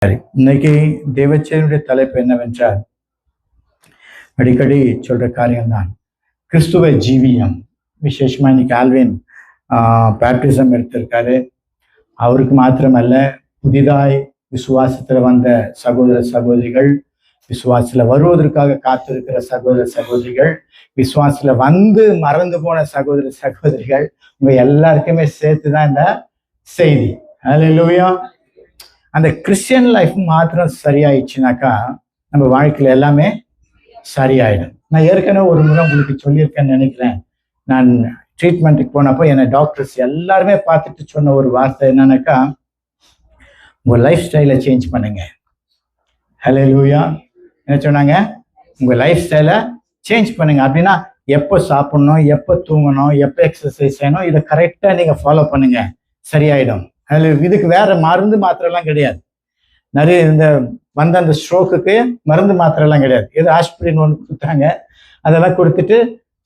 இன்னைக்கு தேவச்சேனுடைய தலைப்பு என்னவென்றால், அடிக்கடி சொல்ற காரியம் தான் கிறிஸ்துவ ஜீவியம். விசேஷமா இன்னைக்கு ஆல்வின் பேப்டிசம் எடுத்திருக்காரு. அவருக்கு மாத்திரமல்ல, புதிதாய் விசுவாசத்துல வந்த சகோதர சகோதரிகள், விசுவாசத்துல வருவதற்காக காத்திருக்கிற சகோதர சகோதரிகள், விசுவாசத்துல வந்து மறந்து போன சகோதர சகோதரிகள், உங்க எல்லாருக்குமே சேர்த்துதான் இந்த செய்தி. அல்லேலூயா. அந்த கிறிஸ்டியன் லைஃப் மாத்திரம் சரியாயிடுச்சுனாக்கா நம்ம வாழ்க்கையில எல்லாமே சரியாயிடும். நான் ஏற்கனவே ஒரு முறை உங்களுக்கு சொல்லியிருக்கேன்னு நினைக்கிறேன். நான் ட்ரீட்மெண்ட்டுக்கு போனப்போ என்னை டாக்டர்ஸ் எல்லாருமே பார்த்துட்டு சொன்ன ஒரு வார்த்தை என்னன்னாக்கா, உங்க லைஃப் ஸ்டைலை சேஞ்ச் பண்ணுங்க. ஹல்லேலூயா. என்ன சொன்னாங்க? உங்க லைஃப் ஸ்டைலை சேஞ்ச் பண்ணுங்க. அப்படின்னா எப்போ சாப்பிடணும், எப்போ தூங்கணும், எப்போ எக்ஸசைஸ் செய்யணும், இதை கரெக்டாக நீங்க ஃபாலோ பண்ணுங்க, சரியாயிடும். இதுக்கு வேற மருந்து மாத்திரைலாம் கிடையாது. நிறைய இந்த வந்த அந்த ஸ்ட்ரோக்குக்கு மருந்து மாத்திரைலாம் கிடையாது. ஏதோ ஆஸ்பிரின் ஒன்று கொடுத்தாங்க, அதெல்லாம் கொடுத்துட்டு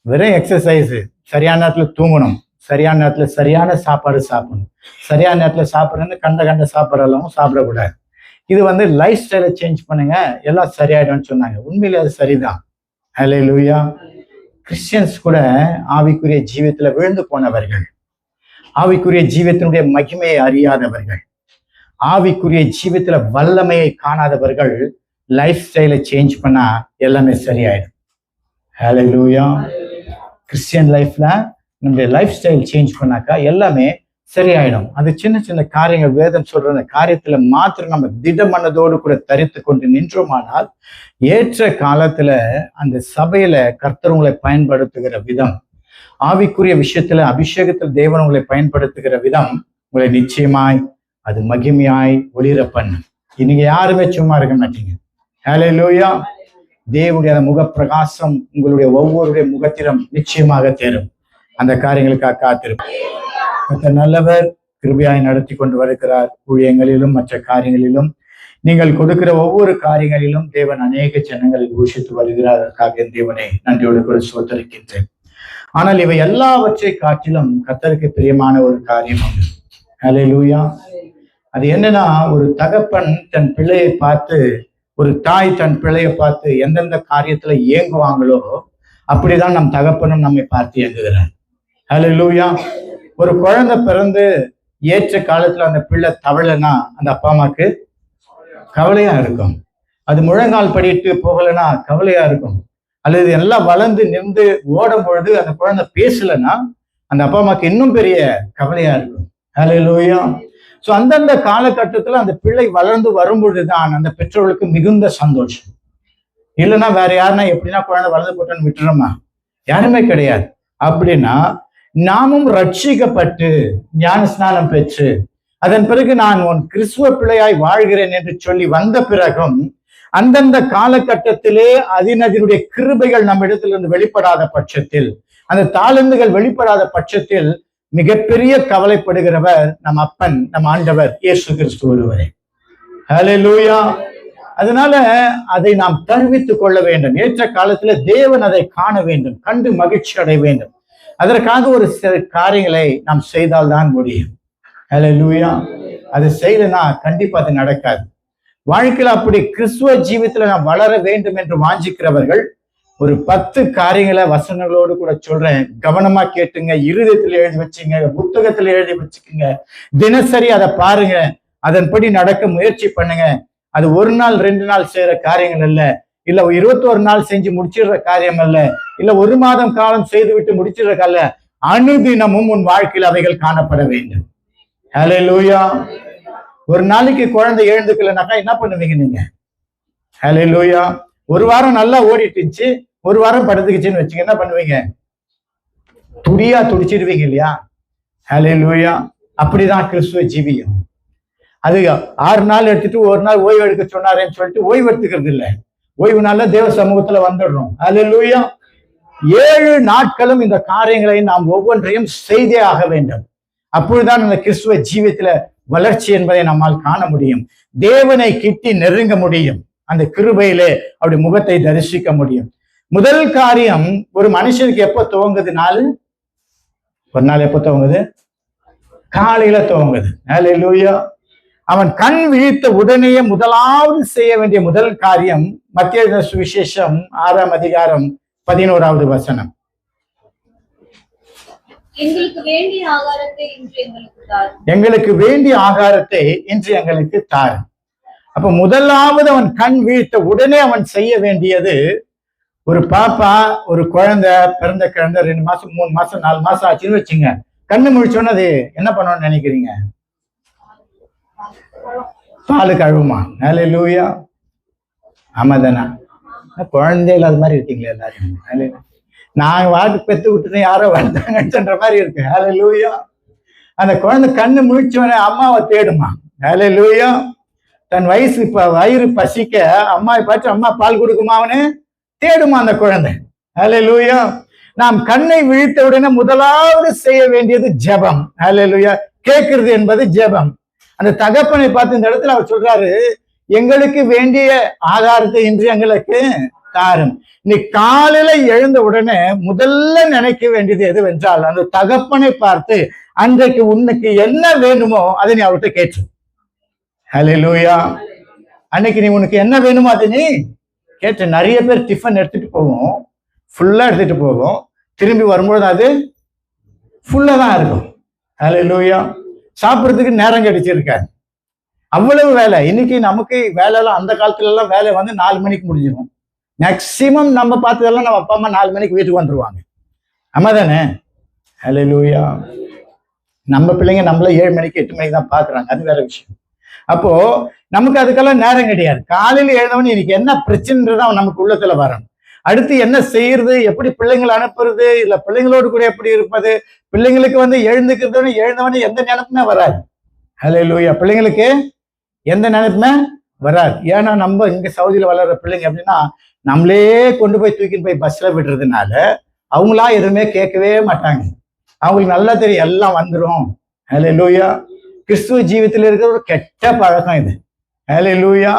வெறும் எக்ஸசைஸு, சரியான நேரத்தில் தூங்கணும், சரியான நேரத்தில் சரியான சாப்பாடு சாப்பிடணும், சரியான நேரத்தில் சாப்பிட்றேன்னு கண்ட சாப்பாடெல்லாம் சாப்பிடக்கூடாது. இது லைஃப் ஸ்டைலை சேஞ்ச் பண்ணுங்க, எல்லாம் சரியாயிடும்னு சொன்னாங்க. உண்மையிலே அது சரிதான். ஹல்லேலூயா. கிறிஸ்டியன்ஸ் கூட ஆவிக்குரிய ஜீவியத்துல விழுந்து போனவர்கள், ஆவிக்குரிய ஜீவத்தினுடைய மகிமையை அறியாதவர்கள், ஆவிக்குரிய ஜீவத்துல வல்லமையை காணாதவர்கள் லைஃப் ஸ்டைலை சேஞ்ச் பண்ணா எல்லாமே சரியாயிடும். ஹல்லேலூயா. கிறிஸ்டியன் லைஃப்ல நம்முடைய லைஃப் ஸ்டைல் சேஞ்ச் பண்ணாக்கா எல்லாமே சரியாயிடும். அது சின்ன சின்ன காரியங்கள், வேதம் சொல்ற அந்த காரியத்துல மாத்திரம் நம்ம திடமனதோடு கூட தரித்து கொண்டு நின்றோமானால், ஏற்ற காலத்துல அந்த சபையில கர்த்தர் உங்களை பயன்படுத்துகிற விதம், ஆவிக்குரிய விஷயத்துல அபிஷேகத்தில் தேவன் உங்களை பயன்படுத்துகிற விதம் உங்களை நிச்சயமாய் அது மகிமையாய் ஒளிர பண்ணு. நீங்க யாருமே சும்மா இருக்க மாட்டீங்க. ஹல்லேலூயா. தேவனுடைய அந்த முகப்பிரகாசம் உங்களுடைய ஒவ்வொருடைய முகத்திலும் நிச்சயமாக தேரும். அந்த காரியங்களுக்காக காத்திருப்போம். நல்லவர் கிருபையாய் நடத்தி கொண்டு வருகிறார். ஊழியங்களிலும் மற்ற காரியங்களிலும் நீங்கள் கொடுக்கிற ஒவ்வொரு காரியங்களிலும் தேவன் அநேக ஜனங்களை ஊஷித்து வருகிறார். அதற்காக தேவனை நன்றியோடு கூட சோதரிக்கின்றேன். ஆனால் இவை எல்லாவற்றை காட்டிலும் கர்த்தருக்கு பிரியமான ஒரு காரியம் உண்டு. ஹல்லேலூயா. அது என்னன்னா, ஒரு தகப்பன் தன் பிள்ளையை பார்த்து, ஒரு தாய் தன் பிள்ளையை பார்த்து எந்தெந்த காரியத்துல ஏங்குவாங்களோ அப்படிதான் நம் தகப்பனும் நம்மை பார்த்து ஏங்குகிறார். ஹல்லேலூயா. ஒரு குழந்தை பிறந்து ஏற்ற காலத்துல அந்த பிள்ளை தவழனா அந்த அப்பா அம்மாக்கு கவலையா இருக்கும். அது முழங்கால் படிட்டு போகலைன்னா கவலையா இருக்கும். அல்லது எல்லாம் வளர்ந்து நின்று ஓடும் பொழுது அந்த குழந்தை பேசலைன்னா அந்த அப்பா அம்மாக்கு இன்னும் பெரிய கவலையா இருக்கும். ஹல்லேலூயா. ஸோ அந்தந்த காலகட்டத்துல அந்த பிள்ளை வளர்ந்து வரும்பொழுதுதான் அந்த பெற்றோர்களுக்கு மிகுந்த சந்தோஷம். இல்லைன்னா வேற யாருன்னா எப்படின்னா குழந்தை வளர்ந்து போட்டோன்னு விட்டுறோமா? யாருமே கிடையாது. அப்படின்னா நாமும் ரட்சிக்கப்பட்டு ஞான ஸ்நானம் பெற்று அதன் பிறகு நான் உன் கிறிஸ்துவ பிள்ளையாய் வாழ்கிறேன் என்று சொல்லி வந்த பிறகும் அந்தந்த காலகட்டத்திலே அதனுடைய கிருபைகள் நம்ம இடத்திலிருந்து வெளிப்படாத பட்சத்தில், அந்த தாளந்துகள் வெளிப்படாத பட்சத்தில் மிகப்பெரிய கவலைப்படுகிறவர் நம் அப்பன், நம் ஆண்டவர் இயேசு கிறிஸ்து ஒருவரே. ஹல்லேலூயா. அதனால அதை நாம் தருவித்துக் கொள்ள வேண்டும். ஏற்ற காலத்துல தேவன் அதை காண வேண்டும், கண்டு மகிழ்ச்சி அடைய வேண்டும். அதற்காக ஒரு சில காரியங்களை நாம் செய்தால்தான் முடியும். ஹல்லேலூயா. அது செய்யலைன்னா கண்டிப்பா அது நடக்காது. வாழ்க்கையில அப்படி கிறிஸ்துவ ஜீவித்துல நான் வளர வேண்டும் என்று வாஞ்சிக்கிறவர்கள் ஒரு 10 காரியங்களை வசனங்களோடு கூட சொல்றேன். கவனமா கேட்டுங்க, இருதயத்துல எழுதி வச்சுங்க, புத்தகத்துல எழுதி வச்சுக்கோங்க. தினசரி அதை பாருங்க, அதன்படி நடக்க முயற்சி பண்ணுங்க. அது ஒரு நாள் 2 நாள் செய்யற காரியங்கள் அல்ல, இல்ல 21 நாள் செஞ்சு முடிச்சிடுற காரியம் அல்ல, இல்ல 1 மாதம் காலம் செய்து விட்டு முடிச்சிடுற அல்ல. அனுதினமும் உன் வாழ்க்கையில் அவைகள் காணப்பட வேண்டும். ஹல்லேலூயா. ஒரு நாளைக்கு குழந்தை எழுந்துக்கலனாக்கா என்ன பண்ணுவீங்க நீங்க? ஹல்லேலூயா. ஒரு வாரம் நல்லா ஓடிட்டு இருந்துச்சு, ஒரு வாரம் படுத்துக்கிச்சுன்னு வச்சுங்க, என்ன பண்ணுவீங்க? துடிச்சிடுவீங்க இல்லையா? ஹல்லேலூயா. அப்படிதான் கிறிஸ்துவ ஜீவியம். அது 6 நாள் எடுத்துட்டு ஒரு நாள் ஓய்வு எடுக்க சொன்னாரேன்னு சொல்லிட்டு ஓய்வு எடுத்துக்கிறது இல்லை. ஓய்வு நாள்ல தேவ சமூகத்துல வந்துடுறோம். ஹல்லேலூயா. 7 நாட்களும் இந்த காரியங்களை நாம் ஒவ்வொன்றையும் செய்தே ஆக வேண்டும். அப்பொழுதுதான் இந்த கிறிஸ்துவ ஜீவியத்துல வளர்ச்சி என்பதை நம்மால் காண முடியும். தேவனை கிட்டி நெருங்க முடியும். அந்த கிருபையிலே அவருடைய முகத்தை தரிசிக்க முடியும். முதல் காரியம், ஒரு மனுஷனுக்கு எப்போ துவங்குது நாள்? ஒரு நாள் எப்போ துவங்குது? காலையில துவங்குது. ஹல்லேலூயா. அவன் கண் விழித்த உடனேயே முதலாவது செய்ய வேண்டிய முதல் காரியம், மத்தேயு சுவிசேஷம் 6ஆம் அதிகாரம் 11வது வசனம். எங்களுக்கு வேண்டிய ஆகாரத்தை இன்று எங்களுக்கு தாரும். எங்களுக்கு வேண்டிய ஆகாரத்தை இன்று எங்களுக்கு தாரும். அப்ப முதலாவது அவன் கண் விழித்த உடனே அவன் செய்ய வேண்டியது, ஒரு பாப்பா, ஒரு குழந்தை, பிறந்த குழந்தை 2 மாசம் 3 மாசம் 4 மாசம் ஆச்சுன்னு வச்சுங்க, கண்ணு முழிச்சோன்னு அது என்ன பண்ணணும்னு நினைக்கிறீங்க? பாலு கழுவுமா? ஹல்லேலூயா. ஆமாதானா? குழந்தைகள் அது மாதிரி இருக்கீங்களா எல்லாரும்? நான் வாட்டு பெத்து விட்டுட்டு யாரோ வந்தாங்கன்ற மாதிரி இருக்கு. ஹல்லேலூயா. அந்த குழந்தை கண்ணு முழிச்சோன்னே அம்மாவை தேடுமா? ஹல்லேலூயா. தன் வயிறு பசிக்க அம்மாவை பார்த்து அம்மா பால் கொடுக்குமா அவனு தேடுமா அந்த குழந்தை. ஹல்லேலூயா. நாம் கண்ணை விழித்த உடனே முதலாவது செய்ய வேண்டியது ஜெபம். ஹல்லேலூயா. கேட்கிறது என்பது ஜெபம். அந்த தகப்பனை பார்த்து இந்த இடத்துல அவர் சொல்றாரு, எங்களுக்கு வேண்டிய ஆகாரத்தை இன்று எங்களுக்கு தாரும். நீ காலையில எழுந்த உடனே முதல்ல நினைக்க வேண்டியது எதுவென்றால், அந்த தகப்பனை பார்த்து அன்றைக்கு உனக்கு என்ன வேணுமோ அதை நீ அவர்கிட்ட கேட்டு. ஹல்லேலூயா. அன்னைக்கு நீ உனக்கு என்ன வேணுமோ அதை நீ கேட்டு. நிறைய பேர் டிஃபன் எடுத்துட்டு போவோம், ஃபுல்லா எடுத்துட்டு போவோம், திரும்பி வரும்போது அது ஃபுல்லா தான் இருக்கும். ஹல்லேலூயா. சாப்பிட்றதுக்கு நேரம் கிடைச்சிருக்காது, அவ்வளவு வேலை. இன்னைக்கு நமக்கு வேலையெல்லாம், அந்த காலத்துல எல்லாம் வேலை வந்து 4 மணிக்கு முடிஞ்சிடும். மேக்சிமம் நம்ம பார்த்ததெல்லாம் நம்ம அப்பா அம்மா 4 மணிக்கு வீட்டுக்கு வந்துருவாங்க. ஆமா தானே? ஹல்லேலூயா. நம்ம பிள்ளைங்க நம்மள 7 மணிக்கு 8 மணிக்கு தான் பாக்குறாங்க, அது வேற விஷயம். அப்போ நமக்கு அதுக்கெல்லாம் நேரம் கிடையாது. காலையில எழுந்தவன் இன்னைக்கு என்ன பிரச்சனைன்றதான் நமக்கு உள்ளத்துல வரணும். அடுத்து என்ன செய்யறது, எப்படி பிள்ளைங்களை அனுப்புறது, இல்ல பிள்ளைங்களோடு கூட எப்படி இருப்பது. பிள்ளைங்களுக்கு வந்து எழுந்தவனே எந்த நினைப்புமே வராது. ஹல்லேலூயா. பிள்ளைங்களுக்கு எந்த நினைப்புமே வராது. ஏன்னா நம்ம இங்க சவுதியில வளர்ற பிள்ளைங்க அப்படின்னா, நம்மளே கொண்டு போய் தூக்கின்னு போய் பஸ்ல விடுறதுனால அவங்களா எதுவுமே கேட்கவே மாட்டாங்க. அவங்களுக்கு நல்லா தெரியும் எல்லாம் வந்துடும். ஹல்லேலூயா. கிறிஸ்துவ ஜீவித்துல இருக்கிற ஒரு கெட்ட பழக்கம் இது. ஹல்லேலூயா.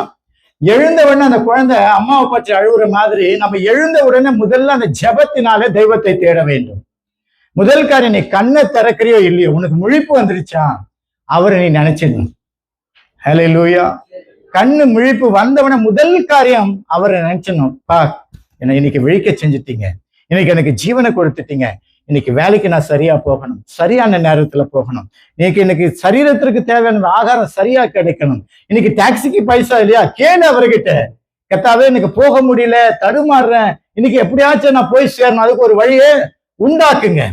எழுந்த உடனே அந்த குழந்தை அம்மாவை பற்றி அழுகுற மாதிரி நம்ம எழுந்த உடனே முதல்ல அந்த ஜெபத்தினாலே தெய்வத்தை தேட வேண்டும். முதல் காரியம், நீ கண்ணை திறக்கிறியோ இல்லையோ, உனக்கு முழிப்பு வந்துருச்சா, அவரை நீ நினைச்சிடணும். ஹல்லேலூயா. கண்ணு முழிப்பு வந்தவன முதல் காரியம் அவரை நினைச்சிடணும். பா, என்னை இன்னைக்கு விழிக்க செஞ்சுட்டீங்க, இன்னைக்கு எனக்கு ஜீவனை கொடுத்துட்டீங்க, இன்னைக்கு வேலைக்கு நான் சரியா போகணும், சரியான நேரத்துல போகணும், இன்னைக்கு சரீரத்திற்கு தேவையான ஆகாரம் சரியா கிடைக்கணும், இன்னைக்கு டாக்ஸிக்கு பைசா இல்லையா, கேளு அவர்கிட்ட. கர்த்தாவே எனக்கு போக முடியல, தடுமாறுறேன், இன்னைக்கு எப்படியாச்சும் நான் போய் சேரணும், அதுக்கு ஒரு வழியை உண்டாக்குங்க.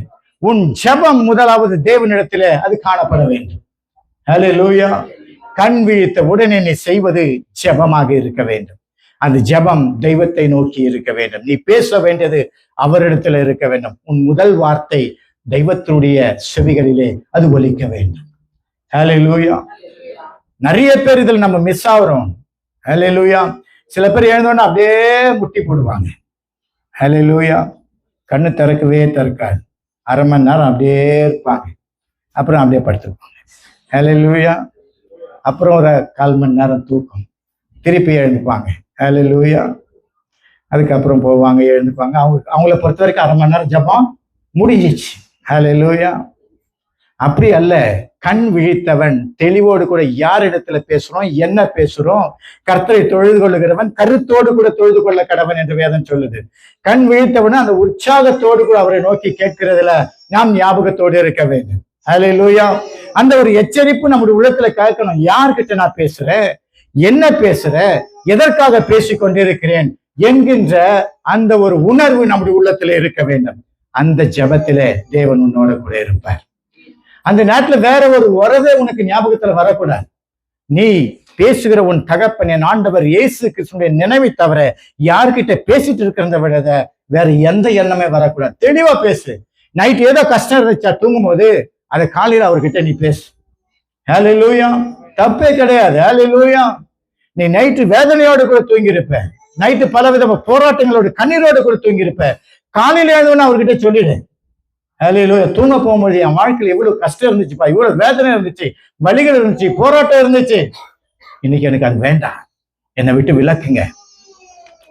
உன் ஜெபம் முதலாவது தேவனிடத்துல அது காணப்பட வேண்டும். ஹல்லேலூயா. கண் விழித்த உடனே நீ செய்வது ஜெபமாக இருக்க வேண்டும். அந்த ஜெபம் தெய்வத்தை நோக்கி இருக்க வேண்டும். நீ பேச வேண்டியது அவரிடத்துல இருக்க வேண்டும். உன் முதல் வார்த்தை தெய்வத்தினுடைய செவிகளிலே அது ஒலிக்க வேண்டும். ஹல்லேலூயா. நிறைய பேர் இதில் நம்ம மிஸ் ஆகுறோம். ஹல்லேலூயா. சில பேர் எழுந்தோன்னு அப்படியே முட்டி போடுவாங்க. ஹல்லேலூயா. கண்ணு திறக்காது, அரை மணி நேரம் அப்படியே இருப்பாங்க, அப்புறம் அப்படியே படுத்துருப்பாங்க. ஹல்லேலூயா. அப்புறம் ஒரு 1/4 மணி நேரம் தூக்கம், திருப்பி எழுந்துப்பாங்க. ஹல்லேலூயா. அதுக்கப்புறம் போவாங்க, எழுந்துப்பாங்க. அவங்கள பொறுத்த வரைக்கும் அரை மணி நேரம் ஜெபம் முடிஞ்சிச்சு. ஹல்லேலூயா. அப்படி அல்ல. கண் விழித்தவன் தெளிவோடு கூட யார் இடத்துல பேசுறோம், என்ன பேசுறோம், கர்த்தரை தொழுது கொள்ளுகிறவன் கருத்தோடு கூட தொழுது கொள்ள கடவன் என்று வேதம் சொல்லுது. கண் விழித்தவன் அந்த உற்சாகத்தோடு கூட அவரை நோக்கி கேட்கிறதுல நாம் ஞாபகத்தோடு இருக்க வேண்டும். ஹல்லேலூயா. அந்த ஒரு எச்சரிப்பு நம்முடைய உள்ளத்துல கேட்கணும். யார்கிட்ட நான் பேசுறேன், என்ன பேசுற, எதற்காக பேசிக் கொண்டிருக்கிறேன் என்கின்ற அந்த ஒரு உணர்வு நம்முடைய உள்ளத்துல இருக்க வேண்டும். அந்த ஜெபத்திலே தேவன் உன்னோட கூட இருப்பார். அந்த நேரத்துல வேற ஒரு உறவே உனக்கு ஞாபகத்துல வரக்கூடாது. நீ பேசுகிற உன் தகப்பன் என் ஆண்டவர் இயேசு கிறிஸ்துவினுடைய நினைவை தவிர யார்கிட்ட பேசிட்டு இருக்கிறத விட வேற எந்த எண்ணமே வரக்கூடாது. தெளிவா பேசு. நைட் ஏதோ கஷ்டம் இருந்துச்சா தூங்கும் போது அதை காலையில அவர்கிட்ட நீ பேசு. ஹல்லேலூயா. தப்பே கிடையாது. ஹல்லேலூயா. நீ நைட்டு வேதனையோடு கூட தூங்கி இருப்ப, நைட்டு பலவித போராட்டங்களோட கண்ணீரோடு கூட தூங்கி இருப்ப, காலையில எழுந்தோன்னு அவர்கிட்ட சொல்லிடு. ஹல்லேலூயா. தூங்க போகும்போது என் வாழ்க்கையில் எவ்வளவு கஷ்டம் இருந்துச்சுப்பா, இவ்வளவு வேதனை இருந்துச்சு, வலிகள் இருந்துச்சு, போராட்டம் இருந்துச்சு, இன்னைக்கு எனக்கு அது வேண்டாம், என்னை விட்டு விலக்குங்க,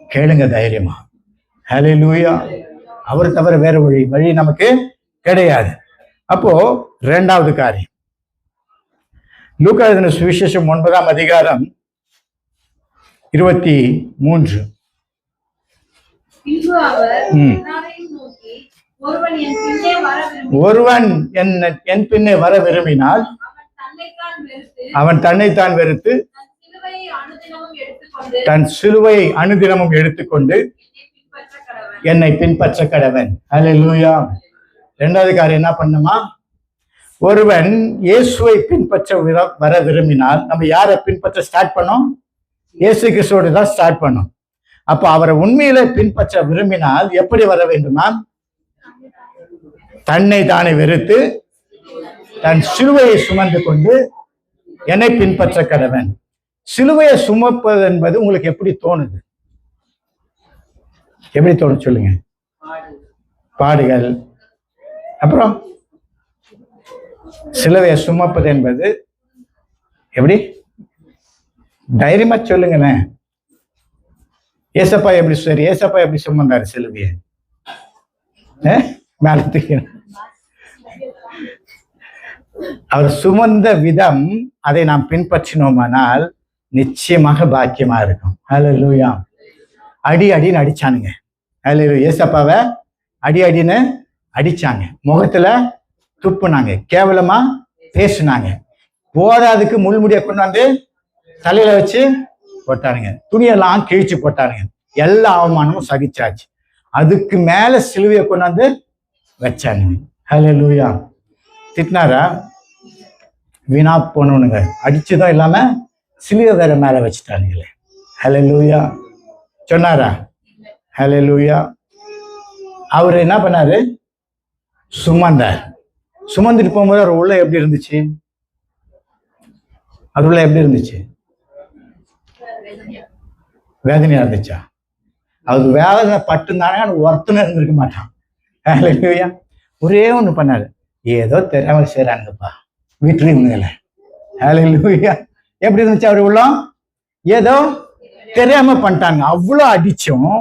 கேளுங்க தைரியமா. ஹல்லேலூயா. அவர் தவிர வேற வழி நமக்கு கிடையாது. அப்போ 2வது காரியம், லூக்கா எழுதின சுவிசேஷம் 9ஆம் அதிகாரம் 23. பின்பு அவர் எல்லாரையும் நோக்கி, ஒருவன் என் பின்னே வர விரும்பினால் அவன் தன்னைத்தான் வெறுத்து தன் சிலுவையை அனுதினமும் எடுத்துக்கொண்டு என்னை பின்பற்ற கடவன். அல்லேலூயா. இரண்டாவது காரியம் என்ன பண்ணுமா? ஒருவன் இயேசுவை பின்பற்ற வர விரும்பினால் நம்ம யாரை பின்பற்ற ஸ்டார்ட் பண்ணோம்? இயேசு கிறிஸ்துவோடு தான் ஸ்டார்ட் பண்ணோம். அப்ப அவரை உண்மையில பின்பற்ற விரும்பினால் எப்படி வர வேண்டுமா? தன்னை தானே வெறுத்து தன் சிலுவையை சுமந்து கொண்டு என்னை பின்பற்ற கடவன். சிலுவையை சுமப்பது என்பது உங்களுக்கு எப்படி தோணுது? எப்படி தோணும் சொல்லுங்க? பாடுகள். அப்புறம் சிலுவையை சுமப்பது என்பது எப்படி? தைரியமா சொல்லுங்களேன். ஏசப்பா எப்படி சரி ஏசப்பா எப்படி சுமந்தாரு சிலுவையை? மேலத்துக்கு அவர் சுமந்த விதம் அதை நாம் பின்பற்றினோமானால் நிச்சயமாக பாக்கியமா இருக்கும். அல்லேலூயா. அடின்னு அடிச்சானுங்க. அல்லேலூயா. ஏசப்பாவை அடின்னு அடிச்சாங்க, முகத்துல துப்புனாங்க, கேவலமா பேசுனாங்க, போதாதுக்கு முள்முடிய கொண்டாந்து தலையில வச்சு போட்டானுங்க, துணியெல்லாம் கிழிச்சு போட்டானுங்க, எல்லா அவமானமும் சகிச்சாச்சு. அதுக்கு மேல சிலுவையை கொண்டாந்து வச்சானுங்க. அல்லேலூயா. திட்டினாரா? வீணா போனவனுங்க அடிச்சுதான் இல்லாம சிலுவை வேற மேல வச்சுட்டானுங்களே. அல்லேலூயா. சொன்னாரா? அல்லேலூயா. அவரு என்ன பண்ணாரு? சுமந்தார். சுமந்துட்டு போகும்போது அவர் உள்ள எப்படி இருந்துச்சு? அது உள்ள எப்படி இருந்துச்சு? வேதனையா இருந்துச்சா? அவருக்கு வேதனை பட்டுந்தானே ஒருத்தனை இருந்திருக்க மாட்டான். அல்லேலூயா. ஒரே ஒண்ணு பண்ணாரு, ஏதோ தெரியாம செய்றாங்கப்பா, விட்டுருங்கள. அல்லேலூயா. எப்படி இருந்துச்சு அவர் உள்ளம்? ஏதோ தெரியாம பண்ணிட்டாங்க. அவ்வளோ அடிச்சும்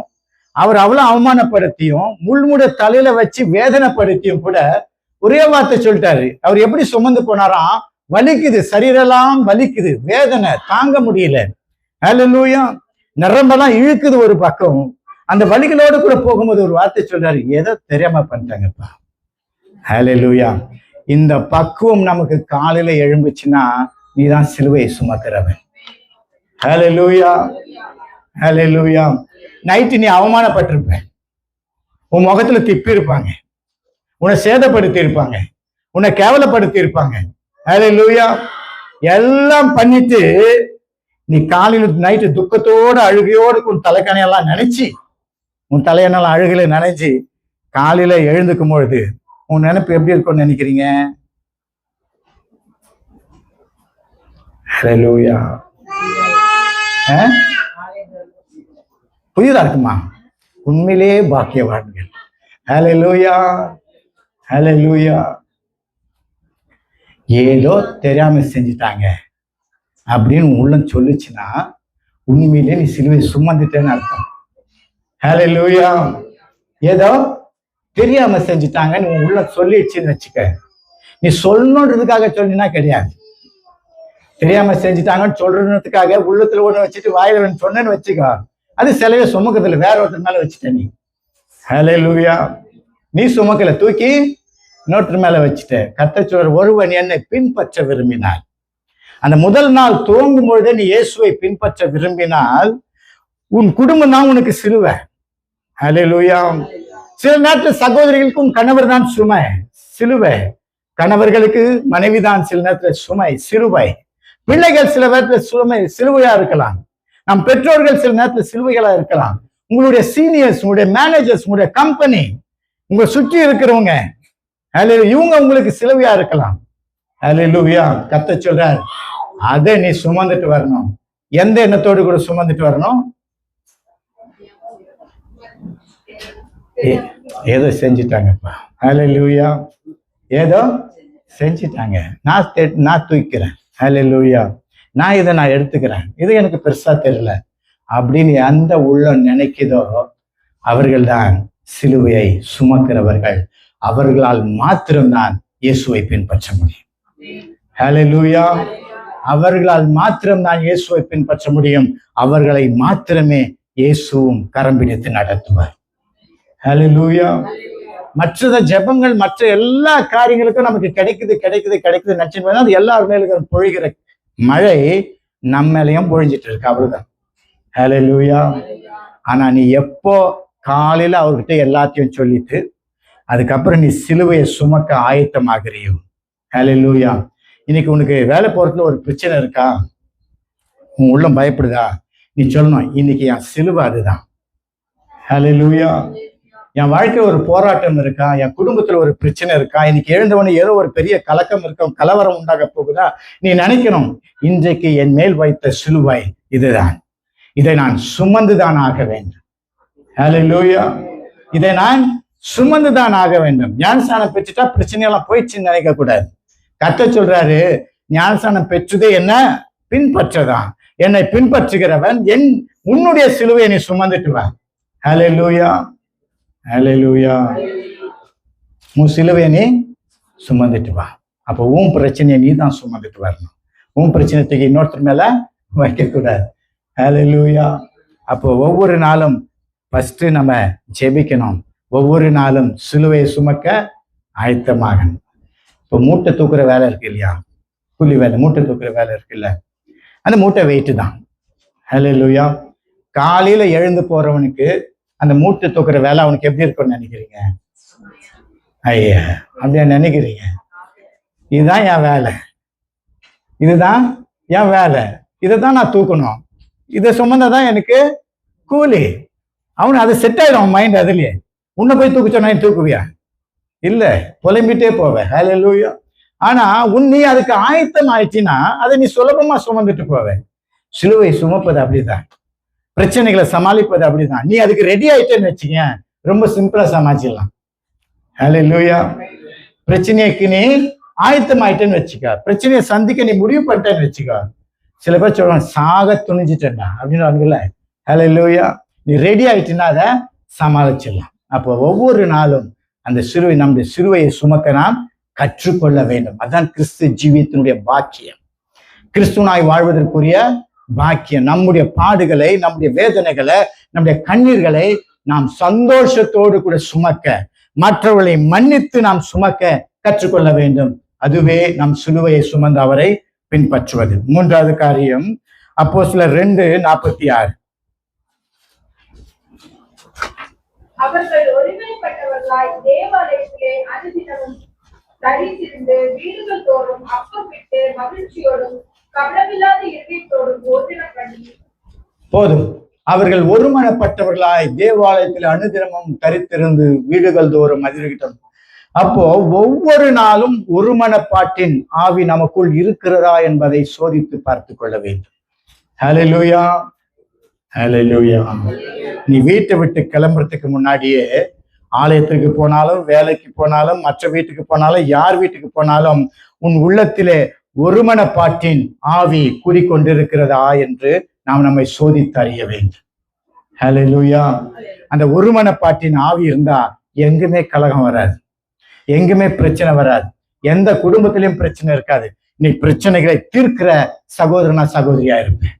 அவர் அவ்வளவு அவமானப்படுத்தியும் முள்முட தலையில வச்சு வேதனைப்படுத்தியும் கூட ஒரே வார்த்தை சொல்லிட்டாரு. அவர் எப்படி சுமந்து போனாராம்? வலிக்குது, சரீரெல்லாம் வலிக்குது, வேதனை தாங்க முடியல. அல்லேலூயா. நரம்பெல்லாம் இழுக்குது ஒரு பக்கம். அந்த வலிகளோடு கூட போகும்போது ஒரு வார்த்தை சொல்றாரு, ஏதோ தெரியாம பண்ணிட்டாங்கப்பா. அல்லேலூயா. இந்த பக்குவம் நமக்கு காலையில எழும்புச்சுன்னா நீதான் சிலுவையை சுமக்கிறவன். அல்லேலூயா. அல்லேலூயா. நைட்டு நீ அவமானப்பட்டிருப்ப, உன் முகத்துல திப்பி இருப்பாங்க, உன்னை சேதப்படுத்தி இருப்பாங்க, உன்னை கேவலப்படுத்தி இருப்பாங்க. அல்லேலூயா. எல்லாம் பண்ணிட்டு நீ காலையில நைட்டு துக்கத்தோட அழுகையோடு உன் தலைக்கணையெல்லாம் நினைச்சு, உன் தலையெண்ணெல்லாம் அழுகையில நினைச்சு காலையில எழுந்துக்கும் பொழுது உன் நினைப்பு எப்படி இருக்கும்னு நினைக்கிறீங்க? அல்லேலூயா. புரியுதா இருக்குமா? உண்மையிலே பாக்கியவான்கள். அல்லேலூயா. அல்லேலூயா. ஏதோ தெரியாம செஞ்சுட்டாங்க அப்படின்னு உள்ளம் சொல்லுச்சுன்னா உண்மையிலே நீ சிலுவை சுமந்துட்டேன்னு அர்த்தம். அல்லேலூயா. ஏதோ தெரியாம செஞ்சுட்டாங்கன்னு உன் உள்ள சொல்லிடுச்சுன்னு வச்சுக்க. நீ சொல்லணுன்றதுக்காக சொல்லினா கிடையாது. தெரியாம செஞ்சுட்டாங்கன்னு சொல்றதுக்காக உள்ளத்துல ஒண்ணு வச்சுட்டு வாயில ஒண்ணு சொன்னேன்னு வச்சுக்கோ, அது சிலைய சுமக்கத்துல வேற ஒருத்தர் மேல வச்சுட்ட நீ. அல்லேலூயா. நீ சுமக்கல, தூக்கி இன்னொருத்தர் மேல வச்சுட்ட. கர்த்தர் சொல்ற, ஒருவன் என்னை பின்பற்ற விரும்பினார். அந்த முதல் நாள் துவங்கும் பொழுதே நீ இயேசுவை பின்பற்ற விரும்பினால் உன் குடும்பம் தான் உனக்கு சிலுவை. அல்லேலூயா. சில நேரத்தில் சகோதரிகளுக்கும் கணவர் தான் சுமை, சிலுவை. கணவர்களுக்கு மனைவிதான் சில நேரத்தில் சுமை, சிலுவை. பிள்ளைகள் சில நேரத்தில் சுமை சிலுவையா இருக்கலாம். நம் பெற்றோர்கள் சில நேரத்தில் சிலுவைகளா இருக்கலாம். உங்களுடைய சீனியர்ஸ், உங்களுடைய மேனேஜர்ஸ், உங்களுடைய கம்பெனி, உங்க சுற்றி இருக்கிறவங்க, இவங்க உங்களுக்கு சிலுவையா இருக்கலாம். அல்லேலூயா. கர்த்தர் சொல்றார், அதை நீ சுமந்துட்டு வரணும். எந்த எண்ணத்தோடு கூட சுமந்துட்டு வரணும்? ஏதோ செஞ்சுட்டாங்கப்பா. அல்லேலூயா. ஏதோ செஞ்சுட்டாங்க, நான் தூக்கிறேன். அல்லேலூயா. நான் எடுத்துக்கிறேன், இது எனக்கு பெருசா தெரியல அப்படின்னு அந்த உள்ளம் நினைக்குதோ அவர்கள் தான் சிலுவையை சுமக்கிறவர்கள். அவர்களால் மாத்திரம்தான் இயேசுவை பின்பற்ற முடியும். அல்லேலூயா. அவர்களால் மாத்திரம் தான் இயேசுவை பின்பற்ற முடியும். அவர்களை மாத்திரமே இயேசுவும் கரம் பிடித்து நடத்துவார். ஹல்லேலூயா. மற்ற ஜெபங்கள், மற்ற எல்லா காரியங்களுக்கும் நமக்கு கிடைக்குது நினைச்சு அது எல்லார் மேலும் பொழிகிற மழை நம்ம மேலையும் பொழிஞ்சிட்டு இருக்கு, அவ்வளவுதான். ஹல்லேலூயா. ஆனா நீ எப்போ காலையில அவர்கிட்ட எல்லாத்தையும் சொல்லிட்டு அதுக்கப்புறம் நீ சிலுவையை சுமக்க ஆயத்தமாகிறியோ. ஹல்லேலூயா. இன்னைக்கு உனக்கு வேலை போறதுல ஒரு பிரச்சனை இருக்கா, உன் உள்ளம் பயப்படுதா, நீ சொல்லணும், இன்னைக்கு என் சிலுவை அதுதான். ஹல்லேலூயா. என் வாழ்க்கை ஒரு போராட்டம் இருக்கா, என் குடும்பத்துல ஒரு பிரச்சனை இருக்கா, இன்னைக்கு எழுந்தவனே ஏதோ ஒரு பெரிய கலக்கம் இருக்கும், கலவரம் உண்டாக போகுதா, நீ நினைக்கணும், இன்றைக்கு என் மேல் வைத்த சிலுவை இதுதான், இதை நான் சுமந்துதான் ஆக வேண்டும். ஹல்லேலூயா. இதை நான் சுமந்துதான் ஆக வேண்டும். ஞானஸ்நானம் பெற்றுட்டா பிரச்சனையெல்லாம் போயிடுச்சுன்னு நினைக்க கூடாது. கர்த்தர் சொல்றாரு, ஞானஸ்நானம் பெற்றதே என்ன பின்பற்றதான், என்னை பின்பற்றுகிறவன் உன்னுடைய சிலுவையை நீ சுமந்துட்டு வா. ஹல்லேலூயா. ஹல்லேலூயா. உன் சிலுவையை நீ சுமந்துட்டு வா. அப்போ உன் பிரச்சனையை நீ தான் சுமந்துட்டு வரணும். உன் பிரச்சனைக்கு இன்னொருத்தர் மேல வைக்க கூடாது. ஹல்லேலூயா. அப்போ ஒவ்வொரு நாளும் ஃபர்ஸ்ட் நம்ம ஜெபிக்கணும். ஒவ்வொரு நாளும் சிலுவையை சுமக்க ஆயத்தமாகணும். இப்போ மூட்டை தூக்குற வேலை இருக்கு இல்லையா, கூலி வேலை, மூட்டை தூக்குற வேலை இருக்குல்ல, அந்த மூட்டை வெயிட்டு தான். ஹல்லேலூயா. காலையில எழுந்து போறவனுக்கு அந்த மூட்டை தூக்குற வேலை அவனுக்கு எப்படி இருக்கும்னு நினைக்கிறீங்க? ஐயா, அப்படியா நினைக்கிறீங்க? இதுதான் என் வேலை, இதுதான் என் வேலை, இதை தான் நான் தூக்கணும், இதை சுமந்தாதான் எனக்கு கூலி. அவனு அதை செட் ஆயிடும் அவன் மைண்ட். அதுலயே உன்னை போய் தூக்க சொன்னா தூக்குவியா? இல்ல, புலம்பிட்டே போவேன். ஹல்லேலூயா. ஆனா நீ அதுக்கு ஆயத்தம் ஆயிடுச்சுன்னா அதை நீ சுலபமா சுமந்துட்டு போவேன். சிலுவை சுமப்பது அப்படிதான், பிரச்சனைகளை சமாளிப்பது அப்படிதான். நீ அதுக்கு ரெடி ஆயிட்டேன்னு வச்சுக்க, ரொம்ப சிம்பிளா சமாளிச்சிடலாம். ஹல்லேலூயா. பிரச்சனைக்கு நீ ஆயத்தம் ஆயிட்டேன்னு வச்சுக்க, பிரச்சனையை சந்திக்க நீ முடிவு பண்ணிட்டேன்னு வச்சுக்க. சில பேர் சொல்லுவாங்க, சாக துணிஞ்சிட்டேன்டா அப்படின்னு. ஹல்லேலூயா. நீ ரெடி ஆயிட்டுன்னா அதை சமாளிச்சிடலாம். அப்போ ஒவ்வொரு நாளும் அந்த சிலுவை, நம்முடைய சிலுவையை சுமக்க நாம் கற்றுக்கொள்ள வேண்டும். அதான் கிறிஸ்து ஜீவியத்தினுடைய பாக்கியம், கிறிஸ்துவனாய் வாழ்வதற்குரிய பாக்கியம். நம்முடைய பாடுகளை, நம்முடைய வேதனைகளை, நம்முடைய கண்ணீர்களை நாம் சந்தோஷத்தோடு கூட சுமக்க, மற்றவர்களை மன்னித்து நாம் சுமக்க கற்றுக்கொள்ள வேண்டும். அதுவே நம் சிலுவையை சுமந்த அவரை பின்பற்றுவது. மூன்றாவது காரியம் அப்போஸ்தலர் 2:46. அவர்கள் ஒருமைப்பட்டவர்களாய் தேவாலயத்திலே அனுதினமும் தரித்திருந்து வீடுகள் தோறும் அப்பம் விட்டு மகிழ்ச்சியோடும் கவனமில்லாத இதயத்தோடும் போஜனம் பண்ணி. போதும். அவர்கள் ஒருமனப்பட்டவர்களாய் தேவாலயத்தில் அனுதினமும் தரித்திருந்து வீடுகள் தோறும் அதிர்கிட்டோம். அப்போ ஒவ்வொரு நாளும் ஒருமனப்பாட்டின் ஆவி நமக்குள் இருக்கிறதா என்பதை சோதித்து பார்த்து கொள்ள வேண்டும். ஹல்லேலூயா. ஹல்லேலூயா. நீ வீட்டை விட்டு கிளம்புறதுக்கு முன்னாடியே ஆலயத்துக்கு போனாலும், வேலைக்கு போனாலும், மற்ற வீட்டுக்கு போனாலும், யார் வீட்டுக்கு போனாலும் உன் உள்ளத்திலே ஒருமனப்பாட்டின் ஆவி கூறிக்கொண்டிருக்கிறதா என்று நாம் நம்மை சோதித்து அறிய வேண்டும். ஹல்லேலூயா. அந்த ஒருமனப்பாட்டின் ஆவி இருந்தா எங்குமே கலகம் வராது, எங்குமே பிரச்சனை வராது, எந்த குடும்பத்திலையும் பிரச்சனை இருக்காது. நீ பிரச்சனைகளை தீர்க்கிற சகோதரனா சகோதரியா இருப்பேன்.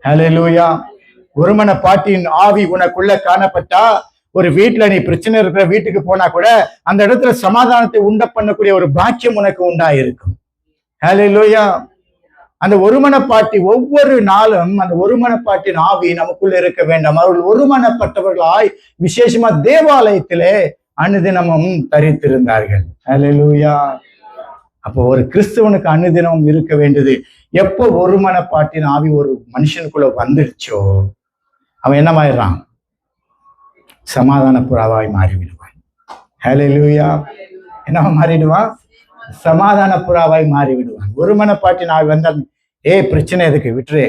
ஹல்லேலூயா. ஒருமனப்பாட்டின் ஆவி உனக்குள்ள காணப்பட்டா, ஒரு வீட்டுல நீ பிரச்சனை இருக்கிற வீட்டுக்கு போனா கூட அந்த இடத்துல சமாதானத்தை உண்ட பண்ணக்கூடிய ஒரு பாக்கியம் உனக்கு உண்டாயிருக்கும். ஹல்லேலூயா. அந்த ஒருமனப்பாட்டி ஒவ்வொரு நாளும் அந்த ஒருமனப்பாட்டின் ஆவி நமக்குள்ள இருக்க வேண்டும். அவர்கள் ஒருமனப்பட்டவர்களாய் விசேஷமா தேவாலயத்திலே அனுதினமும் தரித்திருந்தார்கள். ஹல்லேலூயா. அப்போ ஒரு கிறிஸ்தவனுக்கு அனுதினமும் இருக்க வேண்டியது. எப்போ ஒருமனப்பாட்டின் ஆவி ஒரு மனுஷனுக்குள்ள வந்துடுச்சோ அவன் என்னமாயிடுறான்? சமாதான புறாவாய் மாறிவிடுவான். ஹல்லேலூயா. என்னவா மாறிடுவான்? சமாதான புறாவாய் மாறிவிடுவான். ஒருமனப்பாட்டின் ஆவி வந்தால் பிரச்சனை எதுக்கு, விட்டுரு.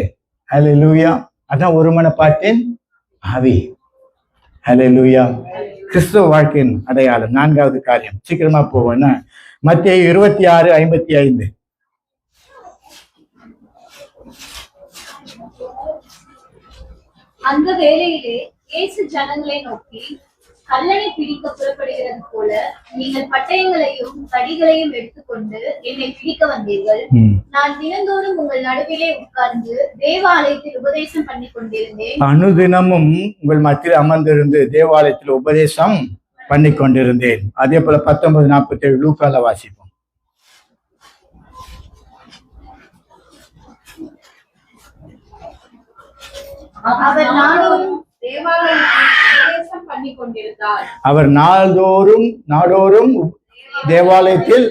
ஹல்லேலூயா. அதான் ஒருமனப்பாட்டின் ஆவி. ஹல்லேலூயா. கிறிஸ்தவ வாழ்க்கையின் அடையாளம். நான்காவது காரியம், சீக்கிரமா போவோம்னா மத்தேயு 26:55. அந்த வேளையிலே இயேசு ஜனங்களை நோக்கி, கல்லனை பிடிக்க புறப்படுகிறது போல நீங்கள் பட்டயங்களையும் தடிகளையும் எடுத்துக்கொண்டு என்னை பிடிக்க வந்தீர்கள். நான் தினந்தோறும் உங்கள் நடுவிலே உட்கார்ந்து தேவாலயத்தில் உபதேசம் பண்ணி கொண்டிருந்தேன். அனுதினமும் உங்கள் மத்தியில் அமர்ந்திருந்து தேவாலயத்தில் உபதேசம் பண்ணி கொண்டிருந்தேன். அதே போல 19:47 லூக்கால வாசிப்போம். அவர் நாடோறும் தேவாலயத்தில்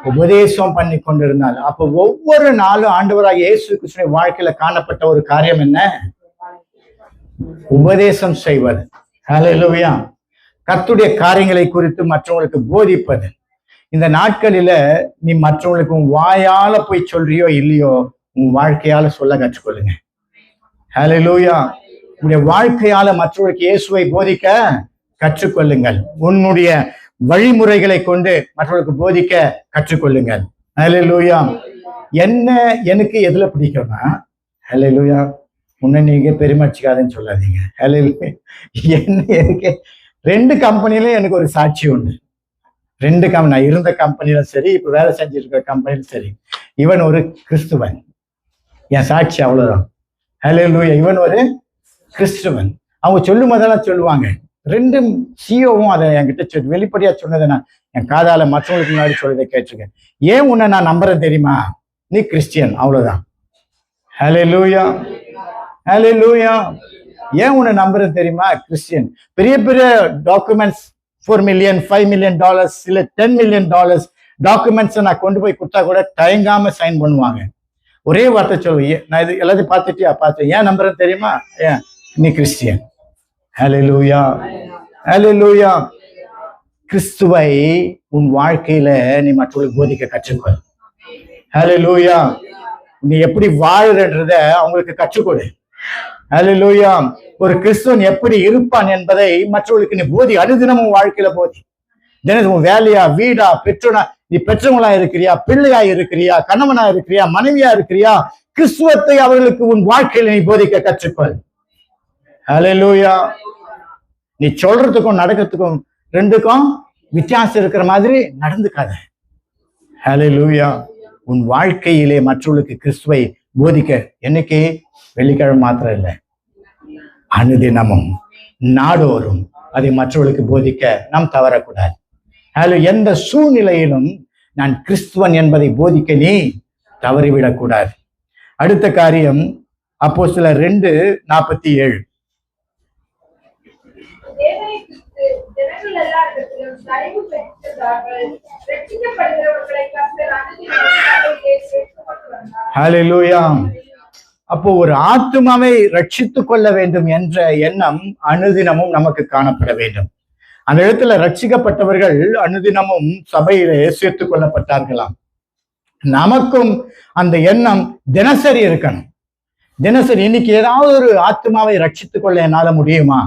உபதேசம் பண்ணி கொண்டிருந்தார். அப்ப ஒவ்வொரு நாளும் ஆண்டவராகிய இயேசு கிறிஸ்துவின் வாழ்க்கையில காணப்பட்ட ஒரு காரியம் என்ன? உபதேசம் செய்வது. ஹல்லேலூயா. கர்த்தருடைய காரியங்களை குறித்து மற்றவங்களுக்கு போதிப்பது. இந்த நாட்களில நீ மற்றவங்களுக்கு உன் வாயால போய் சொல்றியோ இல்லையோ, உன் வாழ்க்கையால சொல்ல கற்றுக்கொள்ளுங்க. ஹல்லேலூயா. உன்னுடைய வாழ்க்கையால மற்றவர்களுக்கு இயேசுவை போதிக்க கற்றுக்கொள்ளுங்கள். உன்னுடைய வழிமுறைகளை கொண்டு மற்றவர்களுக்கு போதிக்க கற்றுக்கொள்ளுங்கள். ஹல்லேலூயா. எனக்கு எதுல பிடிக்கும்னா, ஹல்லேலூயா, உன்னை நீங்க பெருமைச்சிக்காதுன்னு சொல்லாதீங்க. ஹல்லேலூயா. எனக்கு 2 கம்பெனில எனக்கு ஒரு சாட்சி உண்டு. 2 கம்பெனி, நான் இருந்த கம்பெனிலும் சரி, இப்ப வேலை செஞ்சிருக்கிற கம்பெனிலும் சரி, இவன் ஒரு கிறிஸ்துவன். என் சாட்சி அவ்வளவுதான். ஹல்லேலூயா. இவன் ஒரு கிறிஸ்துவன். அவங்க சொல்லும் போதெல்லாம் சொல்லுவாங்க. 2 சிஓவும் அதை என்கிட்ட வெளிப்படையா சொன்னதை நான் என் காதால மற்றவங்களுக்கு முன்னாடி சொல்றதை கேட்டிருக்கேன். ஏன் உன்னை நான் நம்புறேன் தெரியுமா? நீ கிறிஸ்டியன், அவ்வளவுதான். ஹல்லேலூயா. ஹல்லேலூயா. ஏன் உன்னை நம்புறேன் தெரியுமா? கிறிஸ்டியன். பெரிய பெரிய டாக்குமெண்ட்ஸ், $4 million, $5 million, இல்ல $10 million டாக்குமெண்ட்ஸ் நான் கொண்டு போய் கொடுத்தா கூட தயங்காம சைன் பண்ணுவாங்க. ஒரே வார்த்தை சொல்லுவேன், நான் இது எல்லாத்தையும் பார்த்தேன். ஏன் நம்புறேன் தெரியுமா? ஏன்? நீ கிறிஸ்டியன். ஹல்லேலூயா. ஹல்லேலூயா. கிறிஸ்துவை உன் வாழ்க்கையில நீ மற்றவர்களுக்கு போதிக்க கற்றுக்கொள். ஹல்லேலூயா. நீ எப்படி வாழுறன்றத அவங்களுக்கு கற்றுக்கொடு. ஹல்லேலூயா. ஒரு கிறிஸ்துவன் எப்படி இருப்பான் என்பதை மற்றவர்களுக்கு நீ போதி. அனுதினமும் வாழ்க்கையில போதி. தினமும் வேலையா, வீடா, பெற்றோனா, நீ பெற்றவங்களா இருக்கிறியா, பிள்ளையா இருக்கிறியா, கணவனா இருக்கிறியா, மனைவியா இருக்கிறியா, கிறிஸ்துவத்தை அவர்களுக்கு உன் வாழ்க்கையில நீ போதிக்க கற்றுக்கொள். ஹல்லேலூயா. நீ சொல்றதுக்கும் நடக்கிறதுக்கும் 2க்கும் வித்தியாசம் இருக்கிற மாதிரி நடந்துக்காத. ஹல்லேலூயா. உன் வாழ்க்கையிலே மற்றவர்களுக்கு கிறிஸ்துவை போதிக்க என்னைக்கு? வெள்ளிக்கிழமை மாத்திரம் இல்லை, அனுதினமும் நாடோறும் அதை மற்றவர்களுக்கு போதிக்க நாம் தவறக்கூடாது. எந்த சூழ்நிலையிலும் நான் கிறிஸ்துவன் என்பதை போதிக்க நீ தவறிவிடக்கூடாது. அடுத்த காரியம் அப்போஸ்தலர் 2:47. ஹல்லேலூயா. அப்போ ஒரு ஆத்துமாவை ரட்சித்துக் கொள்ள வேண்டும் என்ற எண்ணம் அனுதினமும் நமக்கு காணப்பட வேண்டும். அந்த இடத்துல ரட்சிக்கப்பட்டவர்கள் அனுதினமும் சபையிலே சேர்த்துக் கொள்ளப்பட்டார்களாம். நமக்கும் அந்த எண்ணம் தினசரி இருக்கணும். தினசரி இன்னைக்கு ஏதாவது ஒரு ஆத்மாவை ரட்சித்துக் கொள்ள என்னால முடியுமா?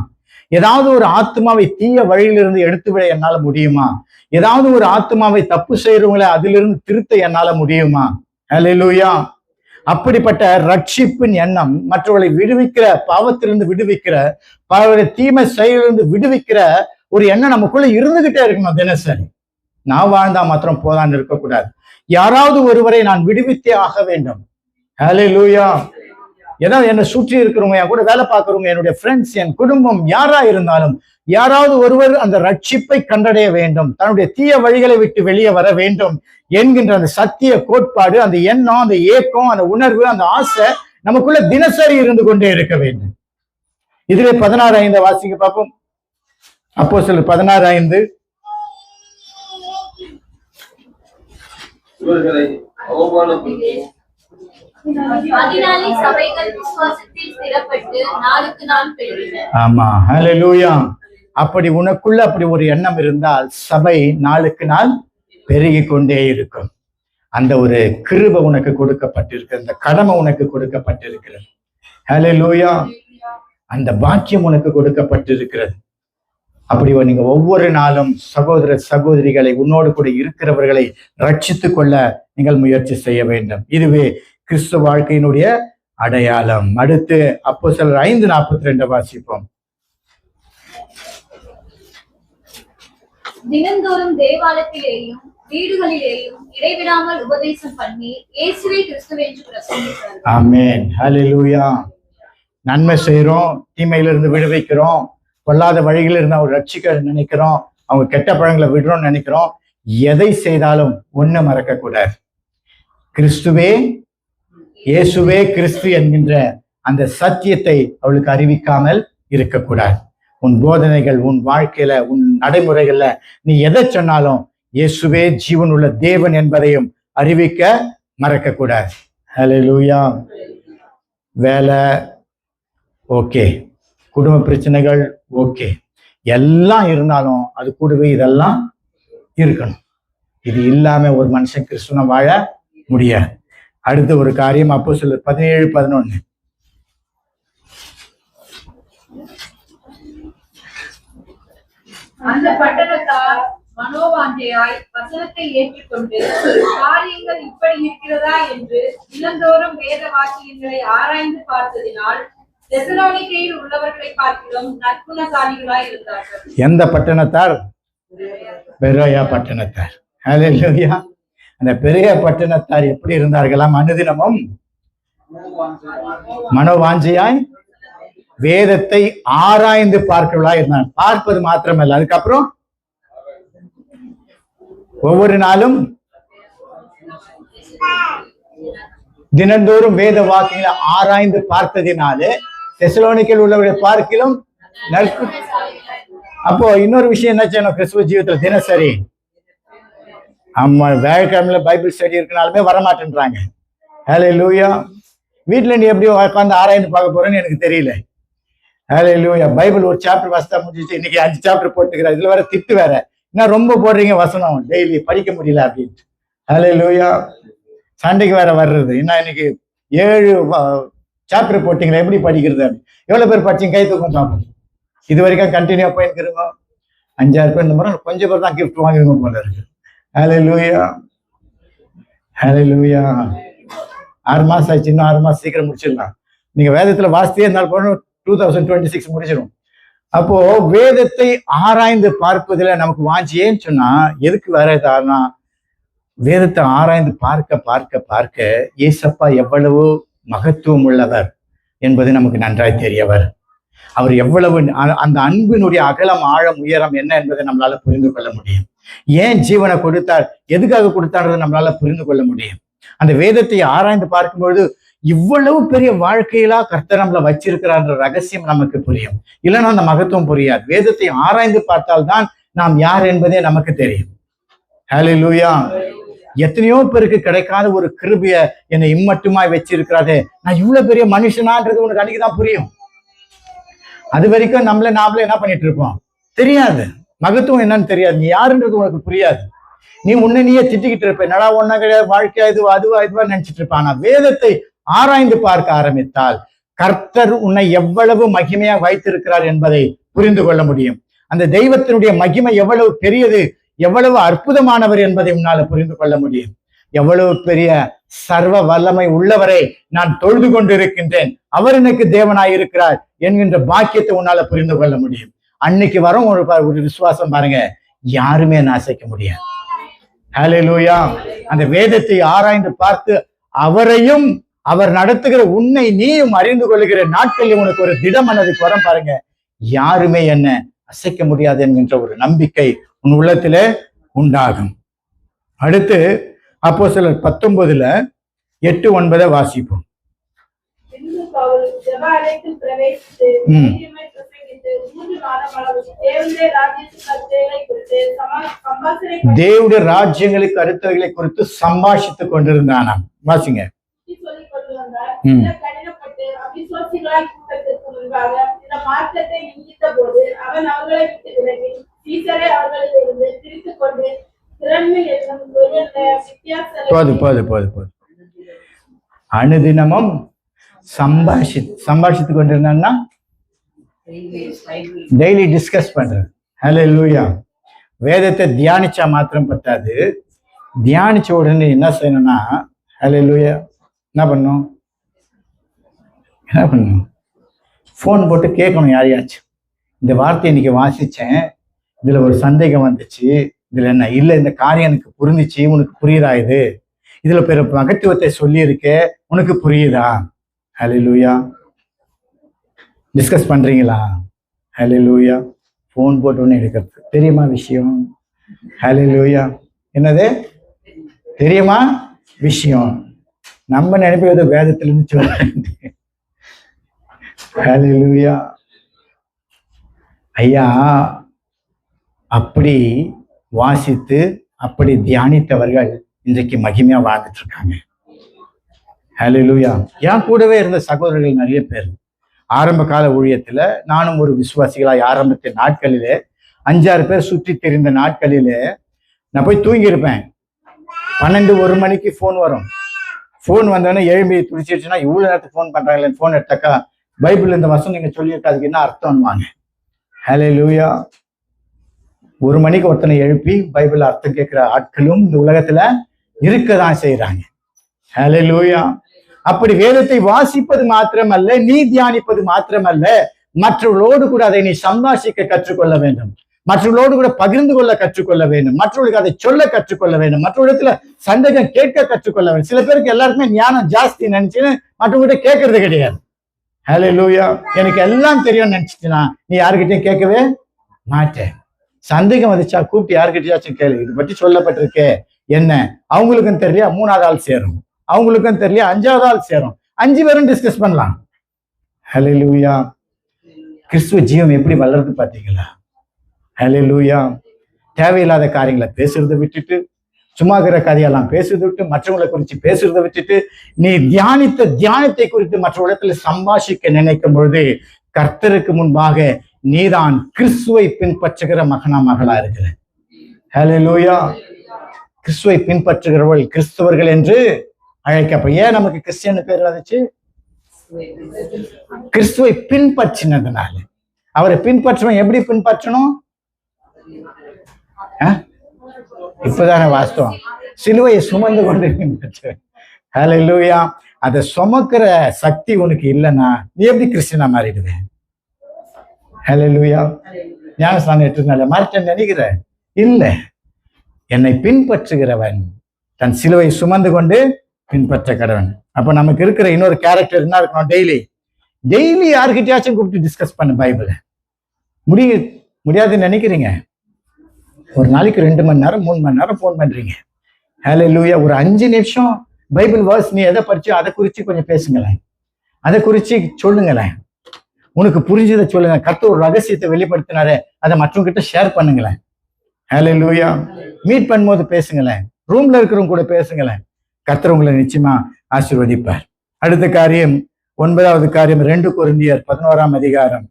ஏதாவது ஒரு ஆத்மாவை தீய வழியிலிருந்து எடுத்துவிட என்னால முடியுமா? ஏதாவது ஒரு ஆத்மாவை தப்பு செய்யறவங்களை அதிலிருந்து திருத்த என்னால முடியுமா? ஹல்லேலூயா. அப்படிப்பட்ட ரட்சிப்பின் எண்ணம், மற்றவர்களை விடுவிக்கிற, பாவத்திலிருந்து விடுவிக்கிற, தீமை செயலிலிருந்து விடுவிக்கிற ஒரு எண்ணம் நமக்குள்ள இருந்துகிட்டே இருக்கணும் தினசரி. நான் வாழ்ந்தா மாத்திரம் போதான்னு இருக்கக்கூடாது. யாராவது ஒருவரை நான் விடுவித்தே ஆக வேண்டும். ஹல்லேலூயா. ஏதாவது என்னை சுற்றி இருக்கிறவங்க, என் கூட வேலை பார்க்கிறவங்க, என்னுடைய ஃப்ரெண்ட்ஸ், என் குடும்பம், யாரா இருந்தாலும் யாராவது ஒருவர் அந்த ரட்சிப்பை கண்டடைய வேண்டும், தன்னுடைய தீய வழிகளை விட்டு வெளியே வர வேண்டும் என்கின்ற அந்த சத்திய கோட்பாடு, அந்த எண்ணம், அந்த ஏக்கம், அந்த உணர்வு, அந்த ஆசை நமக்குள்ள தினசரி இருந்து கொண்டே இருக்க வேண்டும். இதிலே 16:5 வாசிக்க பார்ப்போம். அப்போஸ்தலர் 16:5. ஆமா. ஹல்லேலூயா. அப்படி உனக்குள்ள அப்படி ஒரு எண்ணம் இருந்தால் சபை நாளுக்கு நாள் பெருகி கொண்டே இருக்கும். அந்த ஒரு கிருபை உனக்கு கொடுக்கப்பட்டிருக்கு, அந்த கடமை உனக்கு கொடுக்கப்பட்டிருக்கிறது. ஹல்லேலூயா. அந்த பாக்கியம் உனக்கு கொடுக்கப்பட்டிருக்கிறது. அப்படி நீங்க ஒவ்வொரு நாளும் சகோதர சகோதரிகளை, உன்னோடு கூட இருக்கிறவர்களை ரட்சித்துக் கொள்ள நீங்கள் முயற்சி செய்ய வேண்டும். இதுவே கிறிஸ்துவ வாழ்க்கையினுடைய அடையாளம். அடுத்து அப்போஸ்தலர் 5:42 வாசிப்போம். தினந்தோறும் தேவாலயத்திலேயும் வீடுகளிலேயும் இடைவிடாமல் உபதேசம் பண்ணி இயேசுவே கிறிஸ்துவென்று பிரசங்கித்தார்கள். ஆமென், ஹல்லேலூயா. நன்மை செய்யறோம், தீமையிலிருந்து விடுவிக்கிறோம், கொல்லாத வழிகளில் இருந்து அவர் ரட்சிக்க நினைக்கிறோம், அவங்க கெட்ட பழங்களை விடுறோம்னு நினைக்கிறோம். எதை செய்தாலும் ஒண்ணு மறக்க கூடாது, கிறிஸ்துவே இயேசுவே கிறிஸ்து என்கின்ற அந்த சத்தியத்தை அவளுக்கு அறிவிக்காமல் இருக்கக்கூடாது. உன் போதனைகள், உன் வாழ்க்கையில, உன் நடைமுறைகள்ல நீ எதை சொன்னாலும் இயேசுவே ஜீவன் உள்ள தேவன் என்பதையும் அறிவிக்க மறக்க கூடாது. ஹல்லேலூயா. வேலை ஓகே, குடும்ப பிரச்சனைகள் ஓகே, எல்லாம் இருந்தாலும் அது கூடவே இதெல்லாம் இருக்கணும். இது இல்லாம ஒரு மனுஷன் கிறிஸ்துவனை வாழ முடியாது. அடுத்த ஒரு காரியம் அப்போஸ்தலர் 17:11. அந்த பட்டணத்தார் மனோவாஞ்சையாய் வசனத்தை ஏற்றுக்கொண்டு காரியங்கள் இப்படி இருக்கிறதா என்று தினந்தோறும் வேத வாக்கியங்களை ஆராய்ந்து பார்த்ததினால் தெசலோனிக்கேயில் உள்ளவர்களை பார்க்கிலும் நற்குணசாலிகளாய் இருந்தார்கள். எந்த பட்டணத்தார்? பெரோயா பட்டணத்தார். ஹல்லேலூயா. அந்த பெரிய பட்டணத்தார் எப்படி இருந்தார்களாம்? அனுதினமும் மனோவாஞ்சையாய் வேதத்தை ஆராய்ந்து பார்க்கிறவர்களாய் இருந்தார். பார்ப்பது மாத்திரமல்ல, அதுக்கப்புறம் ஒவ்வொரு நாளும் தினந்தோறும் வேத வாக்கியங்களை ஆராய்ந்து பார்த்ததினாலே தெசலோனிக்கேயில் உள்ளவர்களை பார்க்கிலும் நற்கு. அப்போ இன்னொரு விஷயம் என்ன செய்யணும் கிறிஸ்துவ ஜீவிதத்துல? தினசரி ஆமா, வேலைக்கிழமையில பைபிள் ஸ்டடி இருக்கனாலுமே வரமாட்டேன்றாங்க. ஹல்லேலூயா. வீட்டுல நீ எப்படி உட்காந்து ஆராய்ந்து பார்க்க போறேன்னு எனக்கு தெரியல. ஹல்லேலூயா. பைபிள் ஒரு சாப்டர் வாசித்தா முடிஞ்சிச்சு, இன்னைக்கு 5 சாப்டர் போட்டுக்கிறேன். இதுல வேற திட்டு வேற, என்ன ரொம்ப போடுறீங்க வசனம், டெய்லி படிக்க முடியல அப்படின்ட்டு. ஹல்லேலூயா. சண்டைக்கு வேற வர்றது, என்ன இன்னைக்கு 7 சாப்டர் போட்டீங்களா, எப்படி படிக்கிறது? எவ்வளவு பேர் படிச்சீங்க? கை தூக்கம் பார்ப்போம். இது வரைக்கும் கண்டினியூ போயிருக்கிறோங்க. 5-6 பேர். இந்த முறை கொஞ்சம் பேர் தான் கிஃப்ட் வாங்குவீங்க போல இருக்கு. ஹல்லேலூயா, ஹல்லேலூயா. 6 மாசம் ஆச்சு, இன்னும் 6 மாசம் சீக்கிரம் முடிச்சிடலாம். நீங்க வேதத்துல வாசித்தே இருந்தால் போன 2026 முடிச்சிடும். அப்போ வேதத்தை ஆராய்ந்து பார்ப்பதுல நமக்கு வாஞ்சி. ஏன்னு சொன்னா, எதுக்கு வேற ஏதாருன்னா, வேதத்தை ஆராய்ந்து பார்க்க பார்க்க பார்க்க ஏசப்பா எவ்வளவு மகத்துவம் உள்ளவர் என்பது நமக்கு நன்றாய் தெரியவர். அவர் எவ்வளவு அந்த அன்பினுடைய அகலம், ஆழம், உயரம் என்ன என்பதை நம்மளால புரிந்து கொள்ள முடியும். ஏன் ஜீவனை கொடுத்தார், எதுக்காக கொடுத்தார்ன்றதை நம்மளால புரிந்து கொள்ள முடியும். அந்த வேதத்தை ஆராய்ந்து பார்க்கும்பொழுது இவ்வளவு பெரிய வாழ்க்கையிலா கர்த்தர் நம்மள வச்சிருக்கிறான்ற ரகசியம் நமக்கு புரியும். இல்லைன்னா அந்த மகத்துவம் புரியாது. வேதத்தை ஆராய்ந்து பார்த்தால்தான் நாம் யார் என்பதே நமக்கு தெரியும். ஹல்லேலூயா. எத்தனையோ பேருக்கு கிடைக்காத ஒரு கிருபைய என்னை இம்மட்டுமாய் வச்சிருக்கிறாரு, நான் இவ்வளவு பெரிய மனுஷனான்றது உனக்கு அன்னைக்குதான் புரியும். அது வரைக்கும் நாமளே என்ன பண்ணிட்டு இருப்போம் தெரியாது. மகத்துவம் என்னன்னு தெரியாது. நீ யாருன்றது உனக்கு புரியாது. நீ உன்னை நீயே திட்டிக்கிட்டு இருப்ப, என்னடா ஒன்னும் கிடையாது, வாழ்க்கையா இதுவா நினைச்சிட்டு இருப்ப. ஆனா வேதத்தை ஆராய்ந்து பார்க்க ஆரம்பித்தால் கர்த்தர் உன்னை எவ்வளவு மகிமையா வைத்திருக்கிறார் என்பதை புரிந்து கொள்ள முடியும். அந்த தெய்வத்தினுடைய மகிமை எவ்வளவு பெரியது, எவ்வளவு அற்புதமானவர் என்பதை உன்னால புரிந்து கொள்ள முடியும். எவ்வளவு பெரிய சர்வ வல்லமை உள்ளவரை நான் தொழுது கொண்டிருக்கின்றேன், அவர் எனக்கு தேவனாய் இருக்கிறார் என்கின்ற பாக்கியத்தை உன்னால புரிந்து கொள்ள முடியும். அன்னைக்கு வரும் ஒரு விசுவாசம் பாருங்க, யாருமே நாசைக்க முடியாது. ஹல்லேலூயா. அந்த வேதத்தை ஆராய்ந்து பார்த்து அவரையும் அவர் நடத்துகிற உன்னை நீயும் அறிந்து கொள்ளுகிற நாட்களில் உனக்கு ஒரு திடமனதுக்கு வரும் பாருங்க, யாருமே என்ன அசைக்க முடியாது என்கின்ற ஒரு நம்பிக்கை உன் உள்ளத்திலே உண்டாகும். அடுத்து அப்போஸ்தலர் 19:8-9 வாசிப்போம். தேவனுடைய ராஜ்யங்களுக்கு அடுத்தவைகளை குறித்து சம்பாஷித்துக் கொண்டிருந்தானாம். வாசிங்க. போது அனுதினமும் சம்பாஷித்துக் கொண்டிருந்தான்னா டெய்லி டிஸ்கஸ் பண்றது. ஹல்லேலூயா. வேதத்தை தியானிச்சா மாத்திரம் பத்தாது, தியானிச்ச உடனே என்ன செய்யணும்னா, ஹல்லேலூயா, என்ன பண்ணும் ஃபோன் போட்டு கேட்கணும் யாரையாச்சும், இந்த வார்த்தையை இன்னைக்கு வாசிச்சேன், இதுல ஒரு சந்தேகம் வந்துச்சு, இதுல என்ன இல்ல, இந்த காரியம் எனக்கு புரிஞ்சிச்சு, உனக்கு புரியுதா? இதுல பிற மகத்துவத்தை சொல்லியிருக்கே, உனக்கு புரியுதா? ஹல்லேலூயா. டிஸ்கஸ் பண்றீங்களா? ஹல்லேலூயா. போன் போட்டு ஒன்று எடுக்கிறது தெரியுமா விஷயம்? ஹல்லேலூயா. என்னது தெரியுமா விஷயம்? நம்ம நினைப்பது வேதத்திலிருந்து சொல்றேன். ஹல்லேலூயா. ஐயா, அப்படி வாசித்து அப்படி தியானித்தவர்கள் இன்றைக்கு மகிமையா வாழ்ந்துட்டு இருக்காங்க. ஹல்லேலூயா. என் கூடவே இருந்த சகோதரர்கள் நிறைய பேர் ஆரம்ப கால ஊழியத்துல, நானும் ஒரு விசுவாசிகளாய் ஆரம்பித்த நாட்களிலே 5-6 பேர் சுற்றி தெரிந்த நாட்களிலே நான் போய் தூங்கியிருப்பேன். 12-1 மணிக்கு ஃபோன் வரும். ஃபோன் வந்தோடனே எழும்பி துடிச்சிருச்சுன்னா, இவ்வளவு நேரத்துக்கு ஃபோன் பண்றாங்களே, ஃபோன் எடுத்தாக்கா பைபிள் இந்த வருஷம் நீங்க சொல்லியிருக்காதுக்கு என்ன அர்த்தம்வாங்க. ஹல்லேலூயா. 1 மணிக்கு ஒருத்தனை எழுப்பி பைபிள் அர்த்தம் கேட்கிற ஆட்களும் இந்த உலகத்துல இருக்கதான் செய்யறாங்க. ஹல்லேலூயா. அப்படி வேதத்தை வாசிப்பது மாத்திரமல்ல, நீ தியானிப்பது மாத்திரமல்ல, மற்றவர்களோடு கூட அதை நீ சம்பாஷிக்க கற்றுக்கொள்ள வேண்டும், மற்றவர்களோடு கூட பகிர்ந்து கொள்ள கற்றுக்கொள்ள வேண்டும், மற்றவர்களுக்கு அதை சொல்ல கற்றுக்கொள்ள வேண்டும், மற்றவரிடத்துல சந்தேகம் கேட்க கற்றுக்கொள்ள வேண்டும். சில பேருக்கு எல்லாருக்குமே ஞானம் ஜாஸ்தி நினைச்சுன்னு மற்றவங்கிட்ட கேட்கறது கிடையாது. ஹல்லேலூயா. எனக்கு எல்லாம் தெரியும்னு நினைச்சிச்சுன்னா நீ யாருக்கிட்டையும் கேட்கவே மாட்டேன். சந்தேகம் வந்துச்சா கூப்பிட்டு யாருக்கிட்டையாச்சும் கேளு, இது பற்றி சொல்லப்பட்டிருக்கே என்ன. அவங்களுக்கும் தெரியல, 3ஆவது ஆள் சேரும். அவங்களுக்கும் தெரியல, 5ஆவது ஆள் சேரும். 5 பேரும் டிஸ்கஸ் பண்ணலாம். ஹல்லேலூயா. கிறிஸ்துவ ஜீவம் எப்படி வளருது பாத்தீங்களா? ஹல்லேலூயா. தேவையில்லாத காரியங்களை பேசுறதை விட்டுட்டு, சும்மா இருக்கிற கதையெல்லாம் பேசுறதை விட்டு, மற்றவங்களை குறித்து பேசுறதை விட்டுட்டு, நீ தியானித்த தியானத்தை குறித்து மற்ற இடத்துல சம்பாஷிக்க நினைக்கும் பொழுது கர்த்தருக்கு முன்பாக நீதான் கிறிஸ்துவை பின்பற்றுகிற மகனா மகளா இருக்கிற. ஹல்லேலூயா. கிறிஸ்துவை பின்பற்றுகிறவர்கள் கிறிஸ்தவர்கள் என்று அழைக்கப்ப. ஏன் நமக்கு கிறிஸ்டியன் பேர் வந்துச்சு? கிறிஸ்துவை பின்பற்றினதுனால. அவரை பின்பற்றணும். எப்படி பின்பற்றணும்? இப்பதானே வாஸ்தவம். சிலுவையை சுமந்து கொண்டு பின்பற்றுவேன். ஹல்லேலூயா. அதை சுமக்கிற சக்தி உனக்கு இல்லைன்னா நீ எப்படி கிறிஸ்டியனா மாறிடுவேன்? ஹல்லேலூயா. ஞானஸ்நானம் எடுத்ததுனால மாறிட்டேன்னு நினைக்கிற? இல்லை. என்னை பின்பற்றுகிறவன் தன் சிலுவை சுமந்து கொண்டு பின்பற்ற கடவன். அப்ப நமக்கு இருக்கிற இன்னொரு கேரக்டர் என்ன இருக்கணும்? டெய்லி யாருக்கிட்டையாச்சும் கூப்பிட்டு டிஸ்கஸ் பண்ண பைபிளை. முடியாதுன்னு நினைக்கிறீங்க? ஒரு நாளைக்கு 2 மணி நேரம் 3 மணி நேரம் போன் பண்றீங்க. ஹல்லேலூயா. ஒரு 5 நிமிஷம் பைபிள் வேர்ஸ் நீ எதை படிச்சு அதை குறிச்சு கொஞ்சம் பேசுங்களேன், அதை குறிச்சு சொல்லுங்களேன், உனக்கு புரிஞ்சதை சொல்லுங்க. கர்த்தர் ஒரு ரகசியத்தை வெளிப்படுத்தினாரே, அதை மற்றவங்க கிட்ட ஷேர் பண்ணுங்களேன். ஹல்லேலூயா. மீட் பண்ணும்போது பேசுங்களேன், ரூம்ல இருக்கிறவங்க கூட பேசுங்களேன். கர்த்தர் உங்களை நிச்சயமா ஆசீர்வதிப்பார். அடுத்த காரியம், 9வது காரியம், 2 கொரிந்தியர் 11ஆம் அதிகாரம்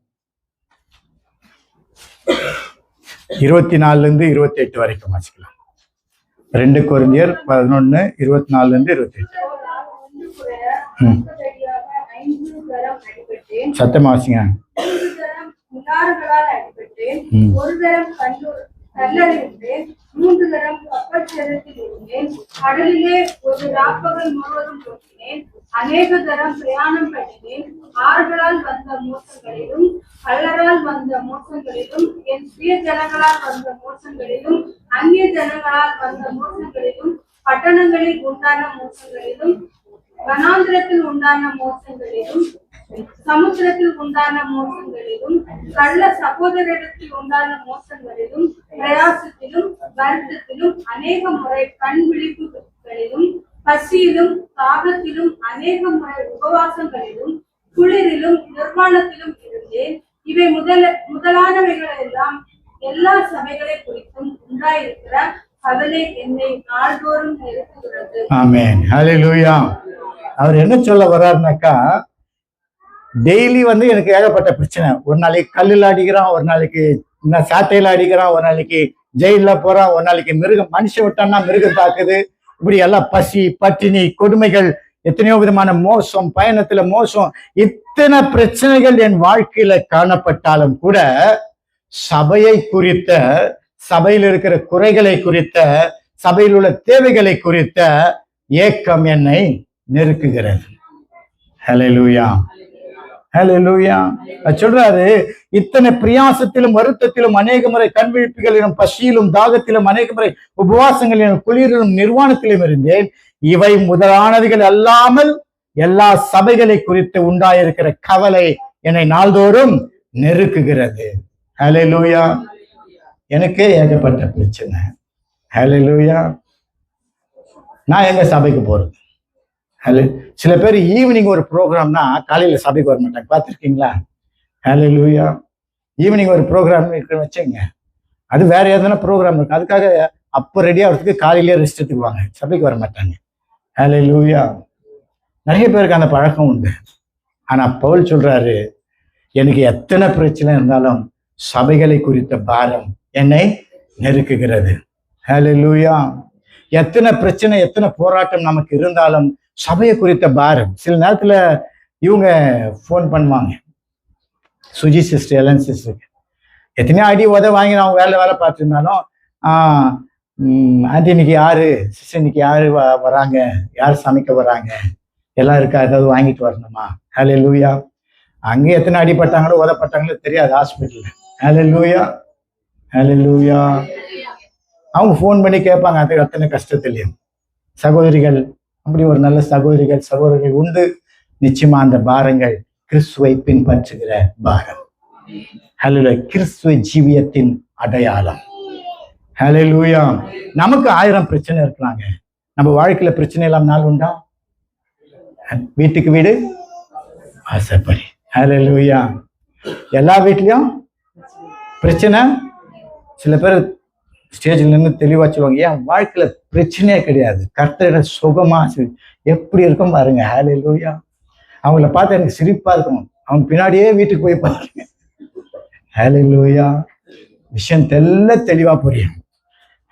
24 - 28 வரைக்கும் வாசிக்கலாம். 2 கொரிந்தியர் 11 24 28. சத்தமா வாசிங்க. கல்லறிந்தேன், 3 தரம் கப்பல் சேதத்தில் இருந்தேன், கடலிலே ஒரு ராப்பகல் முழுவதும் போக்கினேன், அநேக தரம் பிரயாணம் பண்ணினேன், ஆறுகளால் வந்த மோசங்களிலும் கல்லரால் வந்த மோசங்களிலும் என் சுய ஜனங்களால் வந்த மோசங்களிலும் அந்நிய ஜனங்களால் வந்த மோசங்களிலும் பட்டணங்களில் உண்டான மோசங்களிலும் வனாந்திரத்தில் உண்டான மோசங்களிலும் சமுத்திரத்தில் உண்டான மோசங்களிலும் கள்ள சகோதரத்தில் உண்டான மோசங்களிலும் பிரயாசத்திலும் வருத்தத்திலும் அநேக முறை கண் விழிப்புகளிலும் பசியிலும் தாகத்திலும் அநேக முறை உபவாசங்களிலும் குளிரிலும் நிர்வாணத்திலும் இருந்தேன். இவை முதலானவைகளெல்லாம் எல்லா சபைகளை குறித்தும் உண்டாயிருக்கிற கவலை என்னை நாள்தோறும் நெருக்குகிறது. ஆமென். ஹல்லேலூயா. அவர் என்ன சொல்ல வர்றாருனாக்கா, டெய்லி எனக்கு ஏகப்பட்ட பிரச்சனை. ஒரு நாளைக்கு கல்லுல அடிக்கிறான், ஒரு நாளைக்கு சாட்டையில அடிக்கிறான், ஒரு நாளைக்கு ஜெயில போறான், ஒரு நாளைக்கு மனுஷன் விட்டான்னா மிருகம் தாக்குது. இப்படி எல்லாம் பசி, பட்டினி, கொடுமைகள், எத்தனையோ விதமான மோசம், பயணத்துல மோசம், இத்தனை பிரச்சனைகள் என் வாழ்க்கையில காணப்பட்டாலும் கூட சபையை குறித்த, சபையில் இருக்கிற குறைகளை குறித்த, சபையில் உள்ள தேவைகளை குறித்த ஏக்கம் என்னை நெருக்குகிறது. ஹல்லேலூயா. ஹல்லேலூயா. சொல்றாரு, இத்தனை பிரியாசத்திலும் வருத்தத்திலும் அநேக முறை கண்விழிப்புகளிலும் பசியிலும் தாகத்திலும் அநேக முறை உபவாசங்களிலும் குளிரிலும் நிர்வாணத்திலும் இருந்தேன். இவை முதலானதுகள் அல்லாமல் எல்லா சபைகளை குறித்து உண்டாயிருக்கிற கவலை என்னை நாள்தோறும் நெருக்குகிறது. ஹல்லேலூயா. எனக்கே ஏகப்பட்ட பிரச்சனை. ஹல்லேலூயா. நான் எங்க சபைக்கு போறது? சில பேர் ஈவினிங் ஒரு ப்ரோக்ராம்னா காலையில சபைக்கு வர மாட்டாங்க, பார்த்துருக்கீங்களா? ஹல்லேலூயா. ஈவினிங் ஒரு ப்ரோக்ராம் இருக்குன்னு வச்சுங்க, அது வேற எதனா ப்ரோக்ராம் இருக்கு, அதுக்காக அப்போ ரெடி ஆகிறதுக்கு காலையிலேயே ரெஸ்ட் எடுத்துக்குவாங்க, சபைக்கு வர மாட்டாங்க. ஹல்லேலூயா. நிறைய பேருக்கு அந்த பழக்கம் உண்டு. ஆனா பவுல் சொல்றாரு, எனக்கு எத்தனை பிரச்சனை இருந்தாலும் சபைகளை குறித்த பாரம் என்னை நெருக்குகிறது. ஹல்லேலூயா. எத்தனை பிரச்சனை எத்தனை போராட்டம் நமக்கு இருந்தாலும் சபையை குறித்த பாரம். சில நேரத்துல இவங்க ஃபோன் பண்ணுவாங்க, சுஜி சிஸ்டர், எலன் சிஸ்டருக்கு. எத்தனையோ அடி வாங்கி அவங்க வேலை பார்த்துருந்தாலும் ஆண்டி இன்னைக்கு யாரு சிஸ்டர், இன்னைக்கு யாரு வராங்க, யார் சமைக்க வராங்க, எல்லாம் இருக்கா, ஏதாவது வாங்கிட்டு வரணுமா? ஹல்லேலூயா. அங்கே எத்தனை அடிப்பட்டாங்களோ உதப்பட்டாங்களோ தெரியாது ஹாஸ்பிட்டல்ல. ஹல்லேலூயா. ஹல்லேலூயா. அவங்க ஃபோன் பண்ணி கேட்பாங்க, அது அத்தனை கஷ்டத்துலையும். சகோதரிகள், அப்படி ஒரு நல்ல சகோதரர்கள் உண்டு. நிச்சயமா அந்த பாரங்கள் கிறிஸ்துவை பின்பற்றுகிற பாரம். ஹல்லேலூயா. கிறிஸ்துவ ஜீவியத்தின் அடையாளம். ஹல்லேலூயா. நமக்கு 1000 பிரச்சனை இருக்கலாங்க. நம்ம வாழ்க்கையில பிரச்சனை இல்லாம நாள் உண்டா? வீட்டுக்கு வீடு ஆசைப்படி. ஹல்லேலூயா. எல்லா வீட்லயும் பிரச்சனை. சில பேர் ஸ்டேஜ்ல நின்று தெளிவா சொல்லுவாங்க, ஏன் வாழ்க்கையில பிரச்சனையே கிடையாது, கர்த்தரோட சுகமா எப்படி இருக்கும் பாருங்க. ஹல்லேலூயா. அவங்கள பார்த்து எனக்கு சிரிப்பா இருக்கும். அவங்க பின்னாடியே வீட்டுக்கு போய் பாருங்க. ஹல்லேலூயா. விஷயம் தெளிவா புரியும்.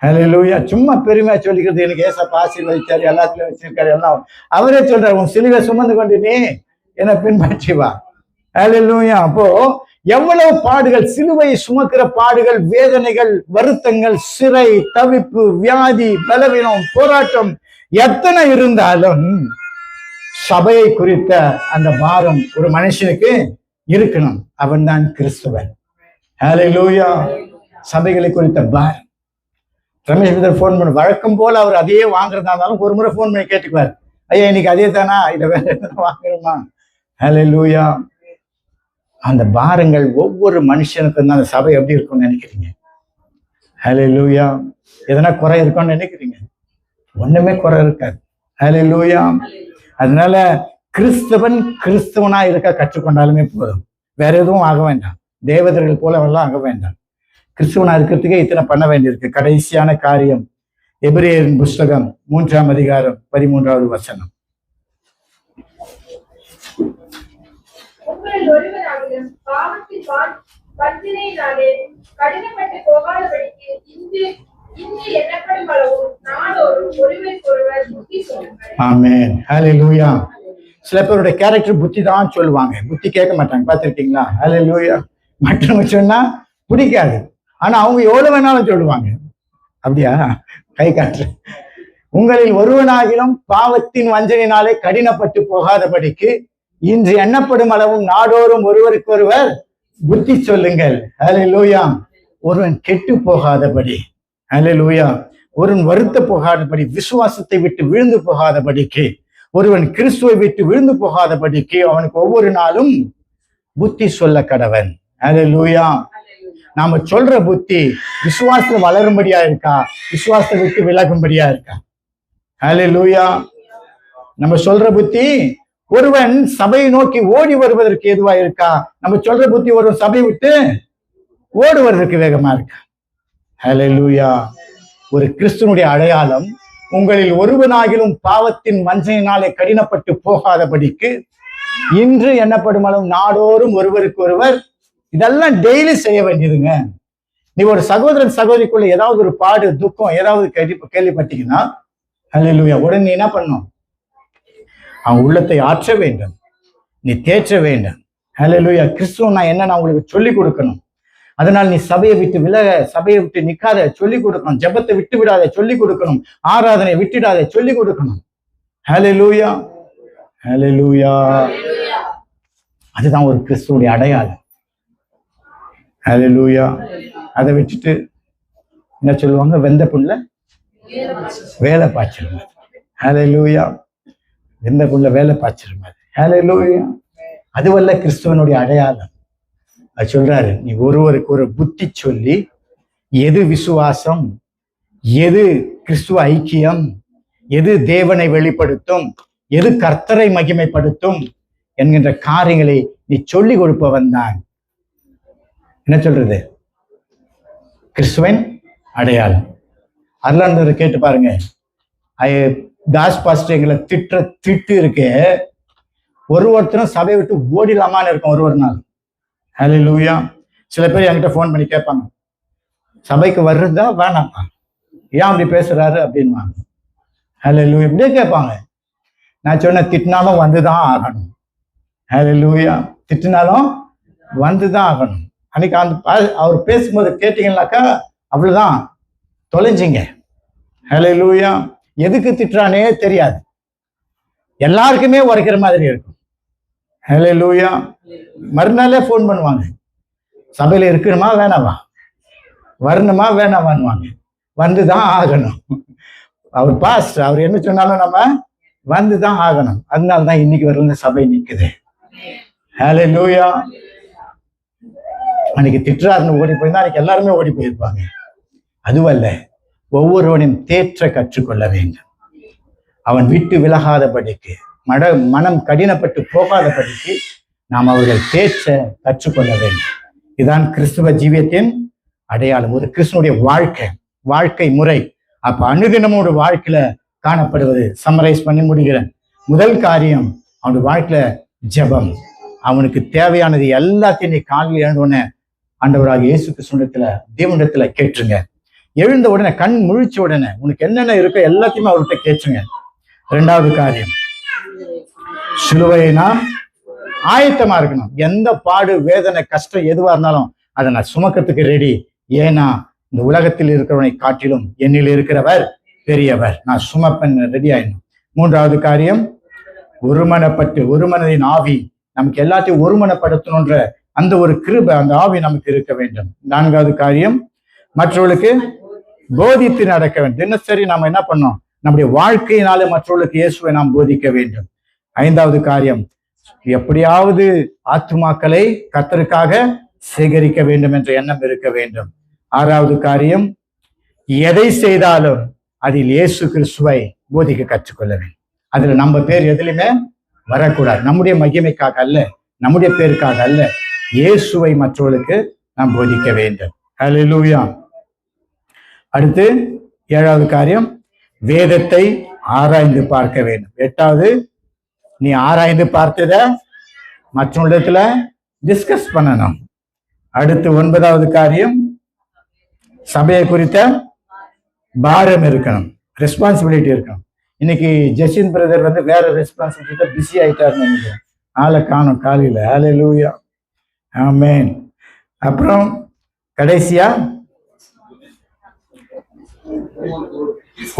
ஹல்லேலூயா. சும்மா பெருமையா சொல்லிக்கிறது, எனக்கு ஏசப்பா ஆசீர்வதிச்சாரு, எல்லாத்துலயும் வச்சிருக்காரு, எல்லாம் அவரே சொல்றாரு, உன் சிலுவை சுமந்து கொண்டு நீ என்ன பின்பற்றி வா. ஹல்லேலூயா. அப்போ எவ்வளவு பாடுகள், சிலுவையை சுமக்கிற பாடுகள், வேதனைகள், வருத்தங்கள், சிறை, தவிப்பு, வியாதி, பலவீனம், போராட்டம் எத்தனை இருந்தாலும் சபையை குறித்த அந்த பாரம் ஒரு மனுஷனுக்கு இருக்கணும். அவன் தான் கிறிஸ்துவன். ஹல்லேலூயா. சபைகளை குறித்த பாரம். ரமேஷ் பிரதர் ஃபோன் பண்ண வழக்கம் போல அவர் அதையே வாங்குறதா இருந்தாலும் ஒரு முறை ஃபோன் பண்ணி கேட்டுக்குவார், ஐயா இன்னைக்கு அதே தானா, இதை வேற எதனா வாங்கணுமா? ஹல்லேலூயா. அந்த பாரங்கள் ஒவ்வொரு மனுஷனுக்கும் தான். அந்த சபை எப்படி இருக்கும்னு நினைக்கிறீங்க? ஹல்லேலூயா. எதனா குறை இருக்கும்னு நினைக்கிறீங்க? ஒண்ணுமே குறை இருக்காது. ஹல்லேலூயா. அதனால கிறிஸ்தவனா இருக்க கற்றுக்கொண்டாலுமே போதும், வேற எதுவும் ஆக வேண்டாம். தேவதர்கள் போல எல்லாம் ஆக வேண்டாம். கிறிஸ்தவனா இருக்கிறதுக்கே இத்தனை பண்ண வேண்டியிருக்கு. கடைசியான காரியம் எபிரேயரின் புஸ்தகம் 3ஆம் அதிகாரம் 13வது வசனம். உங்களில் ஒருவராகிலும் பாவத்தின் வஞ்சனையினாலே கடினப்பட்டு போகாதபடிக்கு இன்று எண்ணப்படும் அளவும் நாடோறும் ஒருவருக்கொருவர் புத்தி சொல்லுங்கள். ஆமென். ஹல்லேலூயா. சில பேருடைய கேரக்டர் புத்தி தான் சொல்லுவாங்க, புத்தி கேட்க மாட்டாங்க, பார்த்துருக்கீங்களா? ஹல்லேலூயா. மற்றவங்க சொன்னா பிடிக்காது, ஆனா அவங்க எவ்வளவு வேணாலும் சொல்லுவாங்க. அப்படியா? கை காற்று. உங்களில் ஒருவனாகிலும் பாவத்தின் வஞ்சனையினாலே கடினப்பட்டு போகாதபடிக்கு இன்று எண்ணப்படும் அளவும் நாடோறும் ஒருவருக்கொருவர் புத்தி சொல்லுங்கள். ஹல்லேலூயா. ஒருவன் கெட்டு போகாதபடி, ஹல்லேலூயா, ஒருவன் வருத்த போகாதபடி, விசுவாசத்தை விட்டு விழுந்து போகாதபடிக்கு, ஒருவன் கிறிஸ்துவை விட்டு விழுந்து போகாதபடிக்கு அவனுக்கு ஒவ்வொரு நாளும் புத்தி சொல்ல கடவன். ஹல்லேலூயா. நாம சொல்ற புத்தி விசுவாசத்துல வளரும்படியா இருக்கா, விசுவாசத்தை விட்டு விலகும்படியா இருக்கா? ஹல்லேலூயா. நம்ம சொல்ற புத்தி ஒருவன் சபையை நோக்கி ஓடி வருவதற்கு எதுவா இருக்கா, நம்ம சொல்ற புத்தி ஒருவன் சபையை விட்டு ஓடுவதற்கு வேகமா இருக்கா? ஹல்லேலூயா. ஒரு கிறிஸ்துவனுடைய அடையாளம், உங்களில் ஒருவனாகிலும் பாவத்தின் வஞ்சனையினாலே கடினப்பட்டு போகாதபடிக்கு இன்று எண்ணப்படும் அளவு நாடோறும் ஒருவருக்கு ஒருவர். இதெல்லாம் டெய்லி செய்ய வேண்டியதுங்க. நீ ஒரு சகோதரன் சகோதரிக்குள்ள ஏதாவது ஒரு பாடு, துக்கம் ஏதாவது கேள்விப்பட்டீங்கன்னா, ஹல்லேலூயா, உடனே நீ என்ன பண்ணும்? அவன் உள்ளத்தை ஆற்ற வேண்டும், நீ தேற்ற வேண்டும். ஹல்லேலூயா. கிறிஸ்துவனா என்ன நான் உங்களுக்கு சொல்லிக் கொடுக்கணும். அதனால் நீ சபையை விட்டு விலக, சபையை விட்டு நிக்காத, சொல்லிக் கொடுக்கணும். ஜெபத்தை விட்டு விடாத, சொல்லிக் கொடுக்கணும். ஆராதனை விட்டுடாத, சொல்லிக் கொடுக்கணும். ஹல்லேலூயா. ஹல்லேலூயா. அதுதான் ஒரு கிறிஸ்துவுடைய அடையாளம். ஹல்லேலூயா. அதை வச்சுட்டு என்ன சொல்லுவாங்க? வெந்த புல்ல வேலை பாய்ச்சிருமாது. ஹல்லேலூயா. வெந்த புல்ல வேலை பாய்ச்சிருமாது. ஹல்லேலூயா. அதுவல்ல கிறிஸ்துவனுடைய அடையாளம். அது சொல்றாரு, நீ ஒருவருக்கு ஒரு புத்தி சொல்லி எது விசுவாசம், எது கிறிஸ்துவ ஐக்கியம், எது தேவனை வெளிப்படுத்தும், எது கர்த்தரை மகிமைப்படுத்தும் என்கின்ற காரியங்களை நீ சொல்லி கொடுப்பவன் தான் என்ன சொல்றது? கிறிஸ்துவன் அடையாளம். அருளானவர் கேட்டு பாருங்க. தாஸ் பாஸ்டர் எங்களை திட்டு இருக்கு, ஒருத்தரும் சபையை விட்டு ஓடிடலாமான்னு இருக்கும் ஒரு நாள். ஹல்லேலூயா. சில பேர் என்கிட்ட ஃபோன் பண்ணி கேட்பாங்க, சபைக்கு வர்றதா வேணாமா, ஏன் அப்படி பேசுறாரு அப்படின்வாங்க. ஹல்லேலூயா. இப்படியே கேட்பாங்க. நான் சொன்ன திட்டினாலும் வந்துதான் ஆகணும். ஹல்லேலூயா. திட்டினாலும் வந்துதான் ஆகணும். அன்னைக்கு அவர் பேசும்போது கேட்டீங்கன்னாக்கா அவ்வளவுதான், தொலைஞ்சிங்க. ஹல்லேலூயா. எதுக்கு திட்டுறானே தெரியாது, எல்லாருக்குமே உரைக்கிற மாதிரி இருக்கும். ஹல்லேலூயா. மறுநாளே ஃபோன் பண்ணுவாங்க, சபையில இருக்கணுமா வேணாவா, வரணுமா வேணாவான்னுவாங்க. வந்துதான் ஆகணும். அவர் பாஸ்ட், அவர் என்ன சொன்னாலும் நம்ம வந்துதான் ஆகணும். அதனாலதான் இன்னைக்கு வரல சபை நிக்குது. ஹல்லேலூயா. அன்னைக்கு திட்டுறாருன்னு ஓடி போயிருந்தா அன்னைக்கு எல்லாருமே ஓடி போயிருப்பாங்க. அதுவல்ல, ஒவ்வொருவனையும் தேற்ற கற்றுக்கொள்ள வேண்டும். அவன் விட்டு விலகாதபடிக்கு, மனம் கடினப்பட்டு போகாதபடிக்கு நாம் அவர்கள் தேற்ற கற்றுக்கொள்ள வேண்டும். இதுதான் கிறிஸ்துவ ஜீவியத்தின் அடையாளம். ஒரு கிறிஸ்துவனுடைய வாழ்க்கை முறை. அப்ப அனுதினமோட வாழ்க்கையில காணப்படுவது. சம்மரைஸ் பண்ணி முடிகிறேன். முதல் காரியம், அவனுடைய வாழ்க்கையில ஜெபம். அவனுக்கு தேவையானது எல்லாத்தையும் நீ காலையில் எழுந்தோடனே ஆண்டவராக இயேசு கிறிஸ்துவிடத்துல தேவனிடத்துல கேட்டுருங்க. எழுந்த உடனே, கண் முழிச்ச உடனே உனக்கு என்னென்ன இருக்கோ எல்லாத்தையுமே அவர்கிட்ட கேட்டுருங்க. இரண்டாவது காரியம், சிலுவையை நாம் ஆயத்தமா இருக்கணும். எந்த பாடு, வேதனை, கஷ்டம் எதுவா இருந்தாலும் அதை நான் சுமக்கிறதுக்கு ரெடி. ஏன்னா இந்த உலகத்தில் இருக்கிறவனை காட்டிலும் என்னில் இருக்கிறவர் பெரியவர். நான் சுமப்பன், ரெடி ஆயிடணும். மூன்றாவது காரியம், ஒருமனதின் ஆவி. நமக்கு எல்லாத்தையும் ஒருமனப்படுத்தணுன்ற அந்த ஒரு கிருபை, அந்த ஆவி நமக்கு இருக்க வேண்டும். நான்காவது காரியம், மற்றவர்களுக்கு போதித்து நடக்க வேண்டும். தினசரி நாம என்ன பண்ணோம்? நம்முடைய வாழ்க்கையினாலே மற்றவர்களுக்கு இயேசுவை நாம் போதிக்க வேண்டும். ஐந்தாவது காரியம், எப்படியாவது ஆத்துமாக்களை கர்த்தருக்காக சேகரிக்க வேண்டும் என்ற எண்ணம் இருக்க வேண்டும். ஆறாவது காரியம், எதை செய்தாலும் அதில் இயேசு கிறிஸ்துவை போதிக்க கற்றுக்கொள்ள வேண்டும். அதுல நம்ம பேர் எதுலையுமே வரக்கூடாது. நம்முடைய மகிமைக்காக அல்ல, நம்முடைய பேருக்காக அல்ல, இயேசுவை மற்றவர்களுக்கு நாம் போதிக்க வேண்டும். ஹல்லேலூயா. அடுத்து ஏழாவது காரியம், வேதத்தை ஆராய்ந்து பார்க்க வேண்டும். எட்டாவது, நீ ஆராய்ந்து பார்த்தத மற்றவங்களிடத்துல டிஸ்கஸ் பண்ணணும். அடுத்து ஒன்பதாவது காரியம், சபையை குறித்த பாரம் இருக்கணும், ரெஸ்பான்சிபிலிட்டி இருக்கணும். இன்னைக்கு ஜெசின் பிரதர் வேற ரெஸ்பான்சிபிலிட்டி பிஸி ஆயிட்டாருன்னு நினைக்கிறேன். ஆளை காணும் காலையில. ஹல்லேலூயா. ஆமென். அப்புறம் கடைசியா,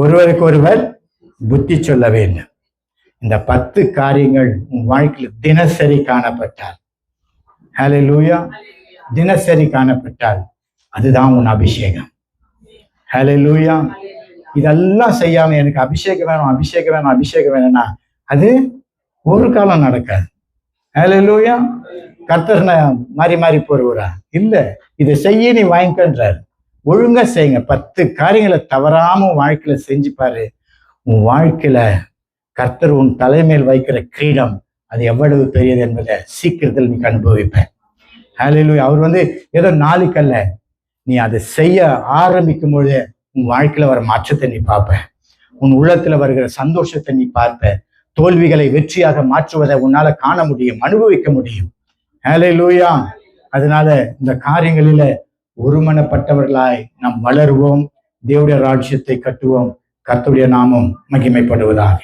ஒருவருக்கு ஒருவர் புத்தி சொல்ல வேண்டும். இந்த 10 காரியங்கள் உன் வாழ்க்கையில் தினசரி காணப்பட்டால், ஹல்லேலூயா, தினசரி காணப்பட்டால் அதுதான் உன் அபிஷேகம். ஹல்லேலூயா. இதெல்லாம் செய்யாம எனக்கு அபிஷேகம் வேணும்னா அது ஒரு காலம் நடக்காது. ஹல்லேலூயா. கர்த்தர் மாறி மாறி போறவரா இல்ல, இதை செய்ய நீ வாங்கிக்கன்றாரு. ஒழுங்கா செய்யுங்க. 10 காரியங்களை தவறாம உன் வாழ்க்கையில செஞ்சு பாரு. உன் வாழ்க்கையில கர்த்தர் உன் தலைமையில் வைக்கிற கிரீடம் அது எவ்வளவு பெரியது என்பதை சீக்கிரத்தில் நீ அனுபவிப்ப. ஹல்லேலூயா. அவர் ஏதோ நாளைக்கல்ல, நீ அதை செய்ய ஆரம்பிக்கும் பொழுது உன் வாழ்க்கையில வர மாற்றத்தை நீ பார்ப்ப. உன் உள்ளத்துல வருகிற சந்தோஷத்தை நீ பார்ப்ப. தோல்விகளை வெற்றியாக மாற்றுவதை உன்னால காண முடியும், அனுபவிக்க முடியும். ஹல்லேலூயா. அதனால இந்த காரியங்களில ஒருமனப்பட்டவர்களாய் நாம் வளருவோம். தேவனுடைய ராஜ்யத்தை கட்டுவோம். கர்த்தருடைய நாமம் மகிமைப்படுவதாக.